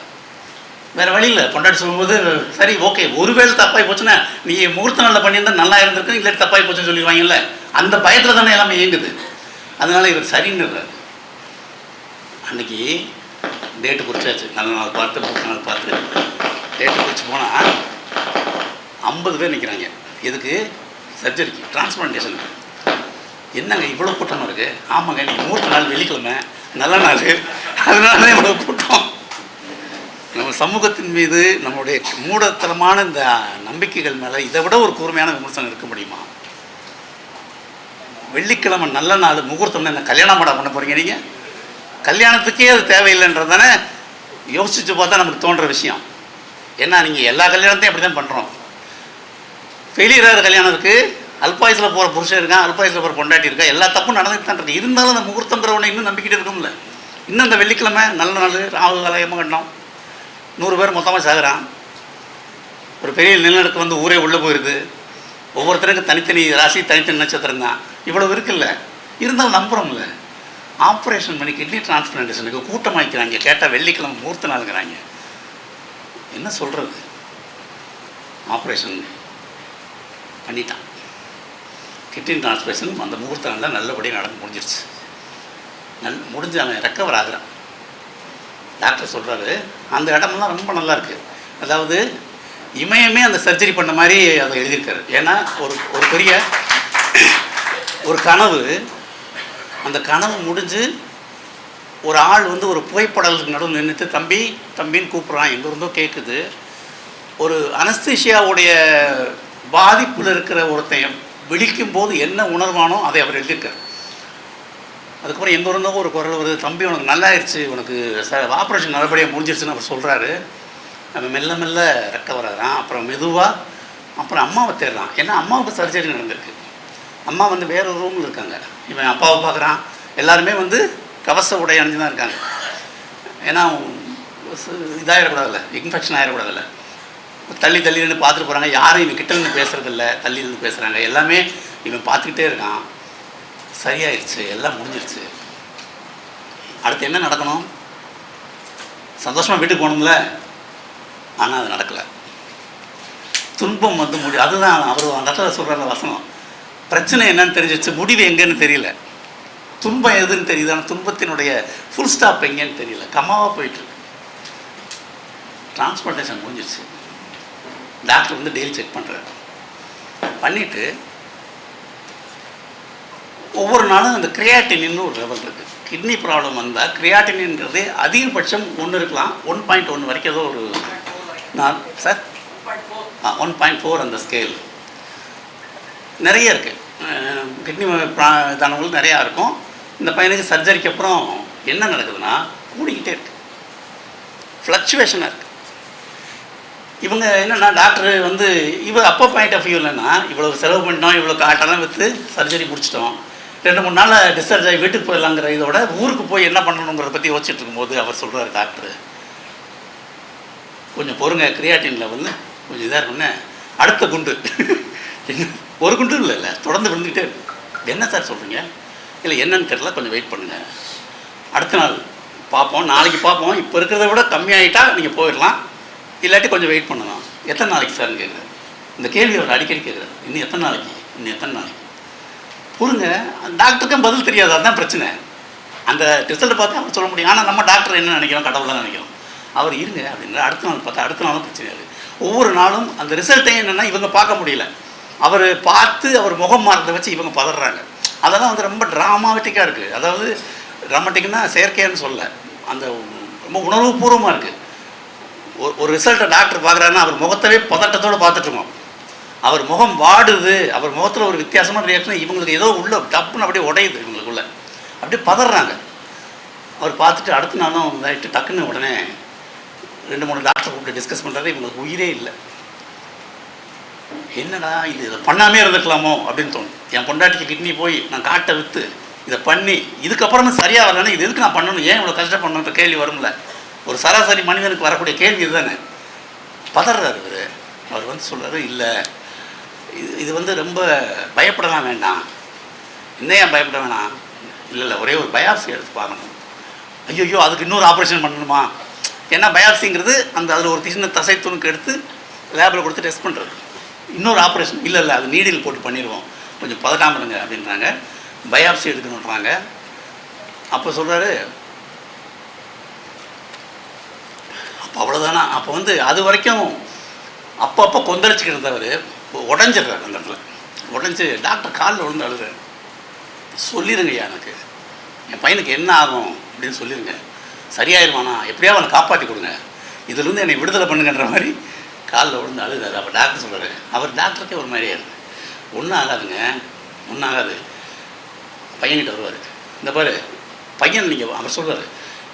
வேறு வழியில் பொண்டாட்டி சொல்லும்போது சரி ஓகே, ஒருவேளை தப்பாகி போச்சுன்னா நீ முகூர்த்த நாளில் பண்ணியிருந்தால் நல்லா இருந்திருக்கு, இல்லை தப்பாகி போச்சுன்னு சொல்லிடுவாங்கல்ல. அந்த பயத்தில் தானே எல்லாமே இயங்குது. அதனால் இவர் சரின்னுறாரு. அன்றைக்கி டேட்டு குறிச்சாச்சு, நல்ல நாள் பார்த்து முகூர்த்த நாள் பார்த்து டேட்டு குறித்து போனால் 50 பேர் நிற்கிறாங்க. எதுக்கு? சர்ஜரிக்கு, டிரான்ஸ்பிளான்டேஷனுக்கு. என்னங்க இவ்வளோ கூட்டமாக இருக்குது? ஆமாங்க, நீங்கள் முகூர்த்த நாள் வெள்ளிக்கிழமை நல்ல நாள், அதனால தான் இவ்வளோ கூட்டம். நம்ம சமூகத்தின் மீது நம்மளுடைய மூடத்தனமான இந்த நம்பிக்கைகள் மேலே இதை விட ஒரு கூர்மையான விமர்சனம் இருக்க முடியுமா? வெள்ளிக்கிழமை நல்ல நாள் முகூர்த்தம்னு என்ன கல்யாணம் பண்ண போகிறீங்க நீங்கள்? கல்யாணத்துக்கே அது தேவையில்லைன்றதானே யோசிச்சு பார்த்தா நமக்கு தோன்ற விஷயம். ஏன்னா நீங்கள் எல்லா கல்யாணத்தையும் அப்படி தான் பண்ணுறோம். ஃபெயிலியராகிற கல்யாணம் இருக்குது, அல்பாயுசில் போகிற புருஷன் இருக்கான், அல்பாயுசில் போகிற பொண்டாட்டி இருக்கா, எல்லா தப்பும் நடந்துட்டு தான் இருக்குது. இருந்தாலும் அந்த முகூர்த்தங்கிறவனை இன்னும் நம்பிக்கிட்டே இருக்கும்ல. இன்னும் இந்த வெள்ளிக்கிழமை நல்ல நாள், ராகு காலயமாக கண்டோம், 100 பேர் மொத்தமாக சாகுறான். ஒரு பெரிய நிலநடுக்கம் வந்து ஊரே உள்ளே போயிடுது. ஒவ்வொருத்தருக்கும் தனித்தனி ராசி, தனித்தனி நட்சத்திரம் தான். இவ்வளவு இருக்குல்ல, இருந்தாலும் நம்புகிறோம்ல. ஆப்ரேஷன் பண்ணி கிட்னி டிரான்ஸ்பிளான்டேஷனுக்கு கூட்டமாக்கிறாங்க. கேட்டால் வெள்ளிக்கிழமை முகூர்த்த நாளுங்கிறாங்க. என்ன சொல்கிறது? ஆப்ரேஷன் பண்ணிட்டான், கிட்னி டிரான்ஸ்பிளேஷன் அந்த முகூர்த்த நாளில் நல்லபடியாக நடந்து முடிஞ்சிருச்சு. முடிஞ்சு அவன் ரெக்கவர் ஆகுறான். டாக்டர் சொல்கிறாரு, அந்த இடமெல்லாம் ரொம்ப நல்லா இருக்குது. அதாவது இமயமே அந்த சர்ஜரி பண்ண மாதிரி அதை எழுதியிருக்காரு. ஏன்னா ஒரு பெரிய ஒரு கனவு, அந்த கனவு முடிஞ்சு ஒரு ஆள் வந்து ஒரு புகைப்படலுக்கு நடுவில் நின்றுட்டு தம்பின்னு கூப்பிட்றான், எங்கேருந்தோ கேட்குது. ஒரு அனஸ்தீஷியாவுடைய பாதிப்பில் இருக்கிற ஒருத்தன் விழிக்கும் போது என்ன உணர்வானோ அதை அவர் எழுதியிருக்கார். அதுக்கப்புறம் எங்கே இருந்தோ ஒரு குரல் வருது, தம்பி உனக்கு நல்லாயிருச்சு, உனக்கு ஆப்ரேஷன் நல்லபடியாக முடிஞ்சிருச்சுன்னு அவர் சொல்கிறாரு. அவன் மெல்ல மெல்ல ரெக்கவர் ஆகிறான். அப்புறம் மெதுவாக அப்புறம் அம்மாவை தேடுறான். ஏன்னா அம்மாவுக்கு சர்ஜரி நடந்திருக்கு. அம்மா வந்து வேறு ஒரு ரூமில் இருக்காங்க. இவன் அப்பாவை பார்க்குறான். எல்லாருமே வந்து கவச உடை அணிஞ்சு தான் இருக்காங்க. ஏன்னா இதாகிடக்கூடாதுல்ல, இன்ஃபெக்ஷன் ஆகிடக்கூடாதுல்ல. தள்ளி தள்ளி நின்று பார்த்துட்டு போகிறாங்க. யாரும் இவன் கிட்ட நின்று பேசுகிறதில்ல, தள்ளி நின்று பேசுகிறாங்க. எல்லாமே இவன் பார்த்துக்கிட்டே இருக்கான். சரியாயிடுச்சு, எல்லாம் முடிஞ்சிருச்சு. அடுத்து என்ன நடக்கணும்? சந்தோஷமாக வீட்டுக்கு போகணும்ல. ஆனால் அது நடக்கலை. துன்பம் வந்து அதுதான் அவர் அந்த இடத்துல சொல்கிற வசனம். பிரச்சனை என்னன்னு தெரிஞ்சிச்சு, முடிவு எங்கேன்னு தெரியல. துன்பம் எதுன்னு தெரியுது, ஆனால் துன்பத்தினுடைய ஃபுல் ஸ்டாப் எங்கேன்னு தெரியல. கம்மாவாக போயிட்டுருக்கு. டிரான்ஸ்போர்ட்டேஷன் முடிஞ்சிருச்சு. டாக்டர் வந்து டெய்லி செக் பண்ணுறாரு. பண்ணிவிட்டு ஒவ்வொரு நாளும் அந்த கிரியாட்டினின்னு ஒரு லெவல் இருக்குது. கிட்னி ப்ராப்ளம் வந்தால் கிரியாட்டினின்றது அதிகபட்சம் 1 இருக்கலாம், 1.1 வரைக்கும் ஏதோ ஒரு சார் 1.4 அந்த ஸ்கேல். நிறைய இருக்குது. கிட்னி தானவங்களுக்கு நிறையா இருக்கும். இந்த பையனுக்கு சர்ஜரிக்கு அப்புறம் என்ன நடக்குதுன்னா கூடிக்கிட்டே இருக்குது, ஃப்ளக்சுவேஷனாக இருக்குது. இவங்க என்னென்னா டாக்டர் வந்து அப்போ பாயிண்ட் ஆஃப் வியூ இல்லைன்னா இவ்வளோ செலவு பண்ணிட்டோம், இவ்வளோ காட்டெல்லாம் விற்று சர்ஜரி முடிச்சிட்டோம், 2-3 நாளில் டிஸ்சார்ஜ் ஆகி வீட்டுக்கு போயிடலாங்கிற இதோட ஊருக்கு போய் என்ன பண்ணணுங்கிறத பற்றி யோசிச்சுட்டு இருக்கும்போது அவர் சொல்கிறார், டாக்டர் கொஞ்சம் பொறுங்க, கிரியாட்டின் லெவலில் கொஞ்சம் இதாக இருக்குன்னு அடுத்த குண்டு என்ன ஒரு குண்டு இல்லை தொடர்ந்து விழுந்துக்கிட்டே இருக்கு. என்ன சார் சொல்கிறீங்க? இல்லை என்னன்னு தெரியல, கொஞ்சம் வெயிட் பண்ணுங்கள், அடுத்த நாள் பார்ப்போம், நாளைக்கு பார்ப்போம், இப்போ இருக்கிறத விட கம்மியாகிட்டால் நீங்கள் போயிடலாம், இல்லாட்டி கொஞ்சம் வெயிட் பண்ணலாம். எத்தனை நாளைக்கு சார்னு கேட்குறாரு. இந்த கேள்வி அவர் அடிக்கடி கேட்குறாரு. இன்னும் எத்தனை நாளைக்கு பொறுங்க. டாக்டருக்கும் பதில் தெரியாது, அதுதான் பிரச்சனை. அந்த ரிசல்ட்டை பார்த்து அவர் சொல்ல முடியும். ஆனால் நம்ம டாக்டர் என்ன நினைக்கிறோம், கடவுள் தான் நினைக்கிறோம். அவர் இருங்க அப்படின்ற அடுத்த நாள் பார்த்தா அடுத்த நாளும் பிரச்சனை இருக்குது. ஒவ்வொரு நாளும் அந்த ரிசல்ட்டையும் என்னென்னா இவங்க பார்க்க முடியல. அவர் பார்த்து அவர் முகம் மாறதை வச்சு இவங்க பதறாங்க. அதெல்லாம் வந்து ரொம்ப ட்ராமாட்டிக்காக இருக்குது. அதாவது ட்ராமாட்டிக்னா செயற்கைன்னு சொல்ல, அந்த ரொம்ப உணர்வுபூர்வமாக இருக்குது. ஒரு ரிசல்ட்டை டாக்டர் பார்க்குறாருன்னா அவர் முகத்தவே பதட்டத்தோடு பார்த்துட்ருக்கோம். அவர் முகம் வாடுது, அவர் முகத்தில் ஒரு வித்தியாசமான ரியாக்ஷன். இவங்களுக்கு ஏதோ உள்ள டப்புன்னு அப்படியே உடையுது, இவங்களுக்குள்ள அப்படியே பதறாங்க. அவர் பார்த்துட்டு அடுத்த நாளும் இதாகிட்டு டக்குன்னு உடனே 2-3 டாக்டர் கூப்பிட்டு டிஸ்கஸ் பண்ணுறது. இவங்களுக்கு உயிரே இல்லை. என்னடா இதை பண்ணாமே இருந்துக்கலாமோ அப்படின்னு தோணும். என் பொண்டாட்டிக்கு கிட்னி போய் நான் காட்டை விற்று இதை பண்ணி இதுக்கப்புறமும் சரியாக வரலன்னா இது எதுக்கு நான் பண்ணணும், ஏன் இவ்வளோ கஷ்டப்படணுன்ற கேள்வி வரும்ல. ஒரு சராசரி மனிதனுக்கு வரக்கூடிய கேள்வி இதுதானே. பதறாரு இவர். அவர் வந்து சொல்கிறாரு, இல்லை இது வந்து ரொம்ப பயப்படலாம் வேண்டாம். என்னையா பயப்பட வேணாம்? இல்லை ஒரே ஒரு பயாப்சி எடுத்து பார்க்கணும். ஐயோ அதுக்கு இன்னொரு ஆப்ரேஷன் பண்ணணுமா? ஏன்னா பயாப்சிங்கிறது அதில் ஒரு சின்ன தசை துணுக்கு எடுத்து லேபில் கொடுத்து டெஸ்ட் பண்ணுறது. இன்னொரு ஆப்ரேஷன் இல்லை அது நீடில் போட்டு பண்ணிடுவோம், கொஞ்சம் பதட்டாமல் இருங்க அப்படின்றாங்க. பயாப்சி எடுக்கணுன்றாங்க. அப்போ சொல்கிறாரு, அப்போ அவ்வளோதானா? அப்போ வந்து அது வரைக்கும் அப்பப்போ கொந்தளிச்சுக்கிட்டு இருந்தவர் உடஞ்சிடுறாரு. அந்த இடத்துல உடஞ்சி டாக்டர் காலில் விழுந்து அழுகிறார். சொல்லிடுங்கய்யா, எனக்கு என் பையனுக்கு என்ன ஆகும் அப்படின்னு சொல்லிடுங்க, சரியாயிருவானா, எப்படியாவது அவனை காப்பாற்றி கொடுங்க, இதிலேருந்து என்னை விடுதலை பண்ணுங்கன்ற மாதிரி காலில் விழுந்து அழுகிறாரு. அப்போ டாக்டர் சொல்கிறாரு, அவர் டாக்டருக்கே ஒரு மாதிரியா இருக்குது, ஒன்றும் ஆகாதுங்க, ஒன்றும் ஆகாது. பையன்கிட்ட வருவார், இந்த பாரு பையன், அவர் சொல்கிறார்,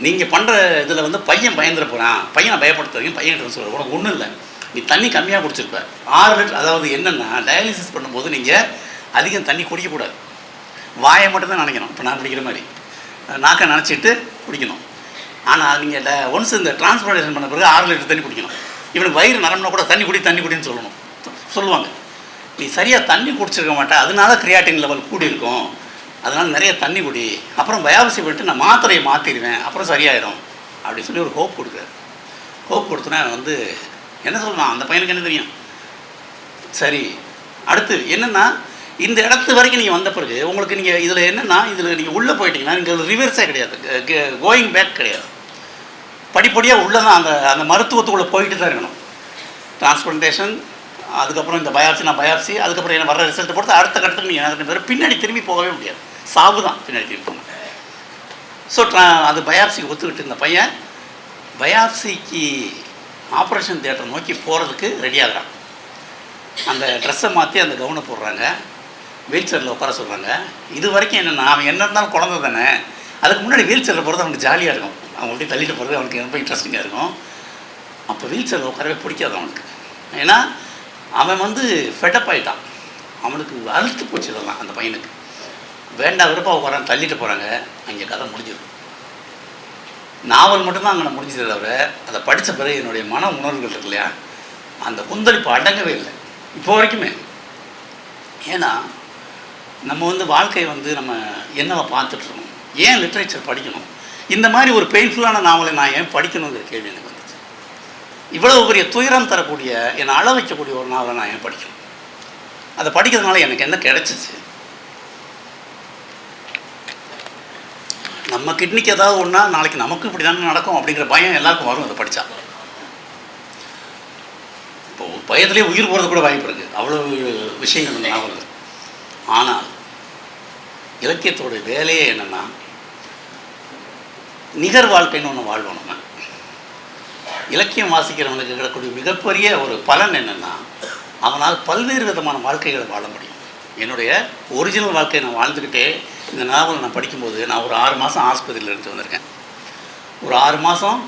நீங்கள் பண்ணுற இதில் வந்து பையன் பயந்துட போகிறான், பையனை பயப்படுத்துறீங்க. பையன்கிட்ட சொல்கிறார், உனக்கு ஒன்றும் இல்லை, நீ தண்ணி கம்மியாக குடிச்சிருப்ப. 6 லிட்டர். அதாவது என்னென்னா டயாலிசிஸ் பண்ணும்போது நீங்கள் அதிகம் தண்ணி குடிக்கக்கூடாது, வாயை மட்டும்தான் நினைக்கணும். இப்போ நான் குடிக்கிற மாதிரி நாக்கை நினச்சிட்டு குடிக்கணும். ஆனால் நீங்கள் ஒன்ஸ் இந்த டிரான்ஸ்பிளான்டேஷன் பண்ண பிறகு 6 லிட்டர் தண்ணி குடிக்கணும். இவனுக்கு வயிறு நிரம்பினா கூட தண்ணி குடின்னு சொல்லுவாங்க. நீ சரியாக தண்ணி குடிச்சிருக்க மாட்டேன், அதனால கிரியாட்டின் லெவல் கூடி இருக்கும், அதனால் நிறைய தண்ணி குடி, அப்புறம் பயாப்சி பண்ணிட்டு நான் மாத்திரையை மாற்றிடுவேன், அப்புறம் சரியாயிடும் அப்படி சொல்லி ஒரு ஹோப் கொடுக்குறாரு. ஹோப் கொடுத்தோன்னா வந்து என்ன சொல்லலாம், அந்த பையனுக்கு என்ன தெரியும். சரி, அடுத்து என்னென்னா இந்த இடத்து வரைக்கும் நீங்கள் வந்த பிறகு உங்களுக்கு நீங்கள் இதில் என்னென்னா இதில் நீங்கள் உள்ளே போயிட்டீங்கன்னா நீங்கள் ரிவர்ஸே கிடையாது, கோயிங் பேக் கிடையாது. படிப்படியாக உள்ளே தான் அந்த மருத்துவத்துக்குள்ளே போயிட்டு தான் இருக்கணும். டிரான்ஸ்பிளான்டேஷன், அதுக்கப்புறம் இந்த பயாப்சி, அதுக்கப்புறம் என்ன வர ரிசல்ட்டை பொறுத்து அடுத்த கட்டத்துக்கு நீங்கள் பின்னாடி திரும்பி போகவே முடியாது, சாவு தான் பின்னாடி திரும்பி போகணும். ஸோ அது பயாப்சிக்கு ஒத்துக்கிட்டு இந்த பையன் பயாப்சிக்கு ஆப்ரேஷன் தியேட்டர் நோக்கி போகிறதுக்கு ரெடி ஆகிறான். அந்த ட்ரெஸ்ஸை மாற்றி அந்த கவுனை போடுறாங்க, வீல் சேரில் உட்கார சொல்கிறாங்க. இது வரைக்கும் என்னென்னா அவன் என்ன இருந்தாலும் குழந்தை தானே, அதுக்கு முன்னாடி வீல் சேரில் போகிறது அவனுக்கு ஜாலியாக இருக்கும், அவன் அப்படியே தள்ளிட்டு போகிறது அவனுக்கு ரொம்ப இன்ட்ரெஸ்டிங்காக இருக்கும். அப்போ வீல் சேரில் உட்காரவே பிடிக்காது அவனுக்கு. ஏன்னா அவன் வந்து ஃபெட்டப் ஆகிட்டான், அவனுக்கு அழுத்து போச்சு இதெல்லாம். அந்த பையனுக்கு வேண்டாம் விருப்பம் உட்காரான், தள்ளிட்டு போகிறாங்க. அங்கே கதை முடிஞ்சிடும். நாவல் மட்டும்தான் அங்கே முடிஞ்சதே தவிர அதை படித்த பிறகு என்னுடைய மன உணர்வுகள் இருக்கு இல்லையா, அந்த கொந்தளிப்பு அடங்கவே இல்லை இப்போ வரைக்குமே. ஏன்னா நம்ம வந்து வாழ்க்கையை வந்து நம்ம என்னவா பார்த்துட்ருக்கோம், ஏன் லிட்ரேச்சர் படிக்கணும், இந்த மாதிரி ஒரு பெயின்ஃபுல்லான நாவலை நான் ஏன் படிக்கணுங்கிற கேள்வி எனக்கு வந்துச்சு. இவ்வளவு பெரிய துயரம் தரக்கூடிய, என்னை அழ வைக்கக்கூடிய ஒரு நாவலை நான் ஏன் படிக்கணும்? அதை படிக்கிறதுனால எனக்கு என்ன கிடைச்சிச்சு? நம்ம கிட்னிக்கு ஏதாவது ஒன்றா நாளைக்கு நமக்கு இப்படி தானே நடக்கும் அப்படிங்கிற பயம் எல்லாருக்கும் வரும் அதை படித்தா. இப்போ பயத்திலே உயிர் போகிறது கூட வாய்ப்பு இருக்குது, அவ்வளோ விஷயங்கள் நாவல். ஆனால் இலக்கியத்தோட வேலையே என்னென்னா, நிகர் வாழ்க்கைன்னு ஒன்று வாழ்வோம். நம்ம இலக்கியம் வாசிக்கிறவனுக்கு கிடக்கூடிய மிகப்பெரிய ஒரு பலன் என்னென்னா, அவனால் பல்வேறு விதமான வாழ்க்கைகளை வாழ முடியும். என்னுடைய ஒரிஜினல் வாழ்க்கையை நான் வாழ்ந்துக்கிட்டே இந்த நாவலை நான் படிக்கும்போது, நான் ஒரு 6 மாதம் ஆஸ்பத்திரியில் இருந்து வந்திருக்கேன். ஒரு 6 மாதம்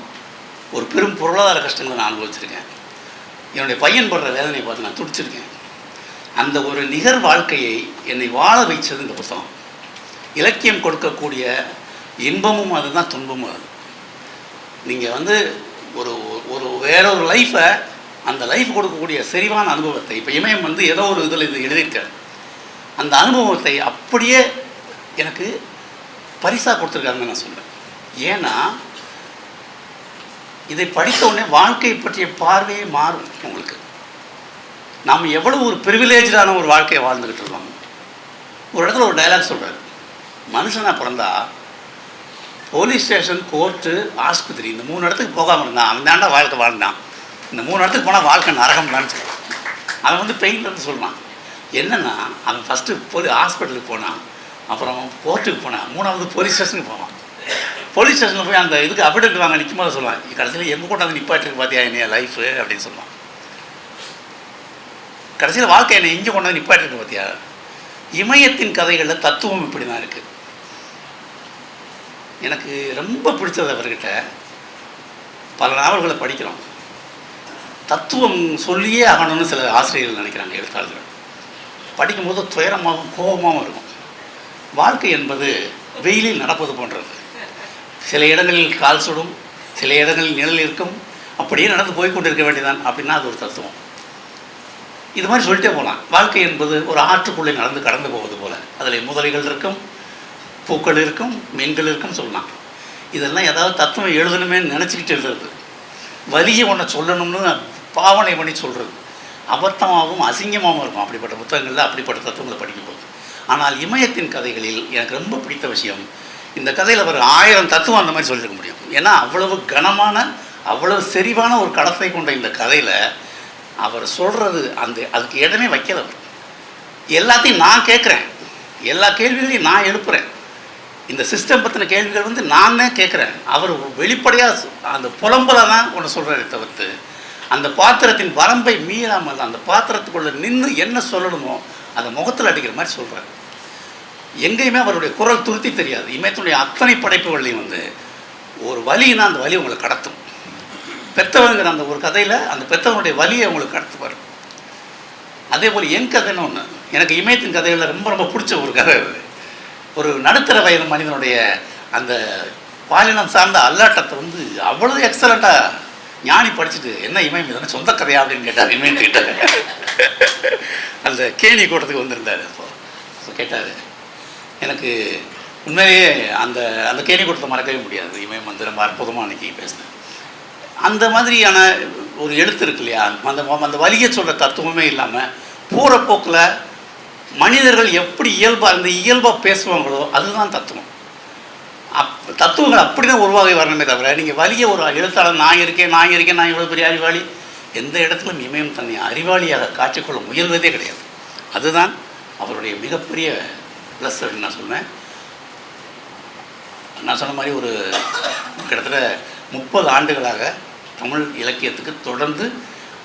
ஒரு பெரும் பொருளாதார கஷ்டங்களை நான் அனுபவிச்சிருக்கேன். என்னுடைய பையன் படுற வேதனையை பார்த்து நான் துடிச்சிருக்கேன். அந்த ஒரு நிகர் வாழ்க்கையை என்னை வாழ வைச்சது இந்த புத்தகம். இலக்கியம் கொடுக்கக்கூடிய இன்பமும் அதுதான், துன்பமும் அது. நீங்கள் வந்து ஒரு ஒரு வேறொரு லைஃப்பை, அந்த லைஃப் கொடுக்கக்கூடிய செறிவான அனுபவத்தை, இப்போ இமயம் வந்து ஏதோ ஒரு இதில் இது எழுதியிருக்காரு, அந்த அனுபவத்தை அப்படியே எனக்கு பரிசாக கொடுத்துருக்காருன்னு நான் சொல்கிறேன். ஏன்னா இதை படித்த உடனே வாழ்க்கையை பற்றிய பார்வையே மாறும் உங்களுக்கு. நாம் எவ்வளோ ஒரு ப்ரிவிலேஜான ஒரு வாழ்க்கையை வாழ்ந்துக்கிட்டு இருக்கோம். ஒரு இடத்துல ஒரு டைலாக் சொல்கிறார், மனுஷனாக பிறந்தா போலீஸ் ஸ்டேஷன், கோர்ட்டு, ஆஸ்பத்திரி, இந்த 3 இடத்துக்கு போகாமல் இருந்தான், அவன் தாண்டா வாழ்க்கை வாழ்ந்தான். இந்த 3 இடத்துக்கு போனால் வாழ்க்கை நரகம் தான் சொல்லுவான். அவன் வந்து பெயின்லேருந்து சொல்கிறான். என்னென்னா, அவன் ஃபஸ்ட்டு ஹாஸ்பிட்டலுக்கு போனான், அப்புறம் கோர்ட்டுக்கு போனான், 3வது போலீஸ் ஸ்டேஷனுக்கு போவான். போலீஸ் ஸ்டேஷனில் போய் அந்த இதுக்கு அப்டேட் வாங்க நிற்கும் போது சொல்லுவான், கடைசியில் எங்கே கொண்டாந்து நிப்பாட்டிருக்கு பார்த்தியா என்னைய லைஃபு அப்படின்னு சொல்லுவான். கடைசியில் வாழ்க்கை என்னை எங்கே கொண்டாந்து நிப்பாட்டிருக்கு பார்த்தியா. இமயத்தின் கதைகளில் தத்துவம் இப்படி தான் இருக்குது. எனக்கு ரொம்ப பிடிச்சது அவர்கிட்ட, பல நாவல்களை படிக்கிறோம், தத்துவம் சொல்லியே ஆகணும்னு சில ஆசிரியர்கள் நினைக்கிறாங்க, எழுத்தாளர்கள். படிக்கும்போது துயரமாகவும் கோபமாகவும் இருக்கும். வாழ்க்கை என்பது வெயிலில் நடப்பது போன்றது. சில இடங்களில் கால் சுடும், சில இடங்களில் நிழல் இருக்கும், அப்படியே நடந்து போய்கொண்டு இருக்க வேண்டியதான் அப்படின்னா அது ஒரு தத்துவம். இது மாதிரி சொல்லிட்டே போகலாம். வாழ்க்கை என்பது ஒரு ஆற்றுக்குள்ளே கடந்து போவது போல், அதில் முதலைகள் இருக்கும், பூக்கள் இருக்கும், மீன்கள் இருக்கும் சொல்லலாம். இதெல்லாம் ஏதாவது தத்துவம் எழுதணுமேன்னு நினச்சிக்கிட்டு எழுதுறது, வலியை ஒன்றை சொல்லணும்னு பாவனை பண்ணி சொல்கிறது அபத்தமாகவும் அசிங்கமாகவும் இருக்கும் அப்படிப்பட்ட புத்தகங்களில், அப்படிப்பட்ட தத்துவங்களை படிக்கும்போது. ஆனால் இமயத்தின் கதைகளில் எனக்கு ரொம்ப பிடித்த விஷயம், இந்த கதையில் அவர் 1000 தத்துவம் அந்த மாதிரி சொல்லியிருக்க முடியும். ஏன்னா அவ்வளவு கனமான, அவ்வளவு செறிவான ஒரு கடத்தை கொண்ட இந்த கதையில் அவர் சொல்கிறது, அதுக்கு இடமே வைக்கிறவர். எல்லாத்தையும் நான் கேட்குறேன், எல்லா கேள்விகளையும் நான் எழுப்புகிறேன். இந்த சிஸ்டம் பற்றின கேள்விகள் வந்து நான் தான் கேட்குறேன். அவர் வெளிப்படையாக அந்த புலம்பலை தான் ஒன்று சொல்கிறாரே தவிர்த்து, அந்த பாத்திரத்தின் வரம்பை மீறாமல் அந்த பாத்திரத்துக்குள்ளே நின்று என்ன சொல்லணுமோ அந்த முகத்தில் அடிக்கிற மாதிரி சொல்கிறார். எங்கேயுமே அவருடைய குரல் துருத்தி தெரியாது. இமயத்தினுடைய அத்தனை படைப்புகள்லையும் வந்து ஒரு வலின்னா அந்த வலி உங்களை கடத்தும். பெற்றவங்கிற அந்த ஒரு கதையில் அந்த பெற்றவனுடைய வலியை உங்களுக்கு கடத்துவார். அதே போல் என் கதைன்னு ஒன்று, எனக்கு இமயத்தின் கதைகளில் ரொம்ப ரொம்ப பிடிச்ச ஒரு கதை. ஒரு நடுத்தர வயது மனிதனுடைய அந்த பாலினம் சார்ந்த அல்லாட்டத்தை வந்து அவ்வளவு எக்ஸலண்ட்டாக ஞானி படிச்சுட்டு, என்ன இமயம் இதனை சொந்த கதையா அப்படின்னு கேட்டார் இமயத்துக்கிட்ட. அந்த கேணி கூட்டத்துக்கு வந்திருந்தார். அப்போ கேட்டார், எனக்கு உண்மையிலேயே அந்த அந்த கேணி கூட்டத்தை மறக்கவே முடியாது. இமயம் வந்து ரொம்ப அற்புதமாக அன்றைக்கி பேசினேன். அந்த மாதிரியான ஒரு எழுத்து இருக்கு இல்லையா, அந்த வலியை சொல்கிற தத்துவமே இல்லாமல் போகிற போக்கில் மனிதர்கள் எப்படி இயல்பாக பேசுவாங்களோ அதுதான் தத்துவம். தத்துவங்கள் அப்படி தான் உருவாகி வரணுமே தவிர, நீங்கள் வலிய ஒரு எழுத்தாளர் நான் இருக்கேன் நான் இவ்வளோ பெரிய அறிவாளி, எந்த இடத்துலையும் இமயம் தன்னை அறிவாளியாக காட்சிக்கொள்ள முயல்வதே கிடையாது. அதுதான் அவருடைய மிகப்பெரிய ப்ளஸ் அப்படின்னு நான் சொல்வேன். நான் சொன்ன மாதிரி ஒரு கிட்டத்தட்ட 30 ஆண்டுகளாக தமிழ் இலக்கியத்துக்கு தொடர்ந்து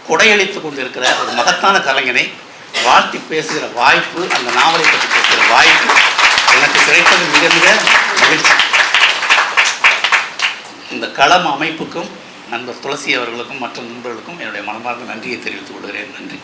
கொடையளித்து கொண்டு இருக்கிற ஒரு மகத்தான கலைஞனை வாழ்த்தி பேசுகிற வாய்ப்பு, அந்த நாவலை பற்றி பேசுகிற வாய்ப்பு எனக்கு கிடைப்பது மிக மிக மகிழ்ச்சி. இந்த களம் அமைப்புக்கும் நண்பர் துளசி அவர்களுக்கும் மற்ற நண்பர்களுக்கும் என்னுடைய மனமார்ந்த நன்றியை தெரிவித்துக் கொள்கிறேன். நன்றி.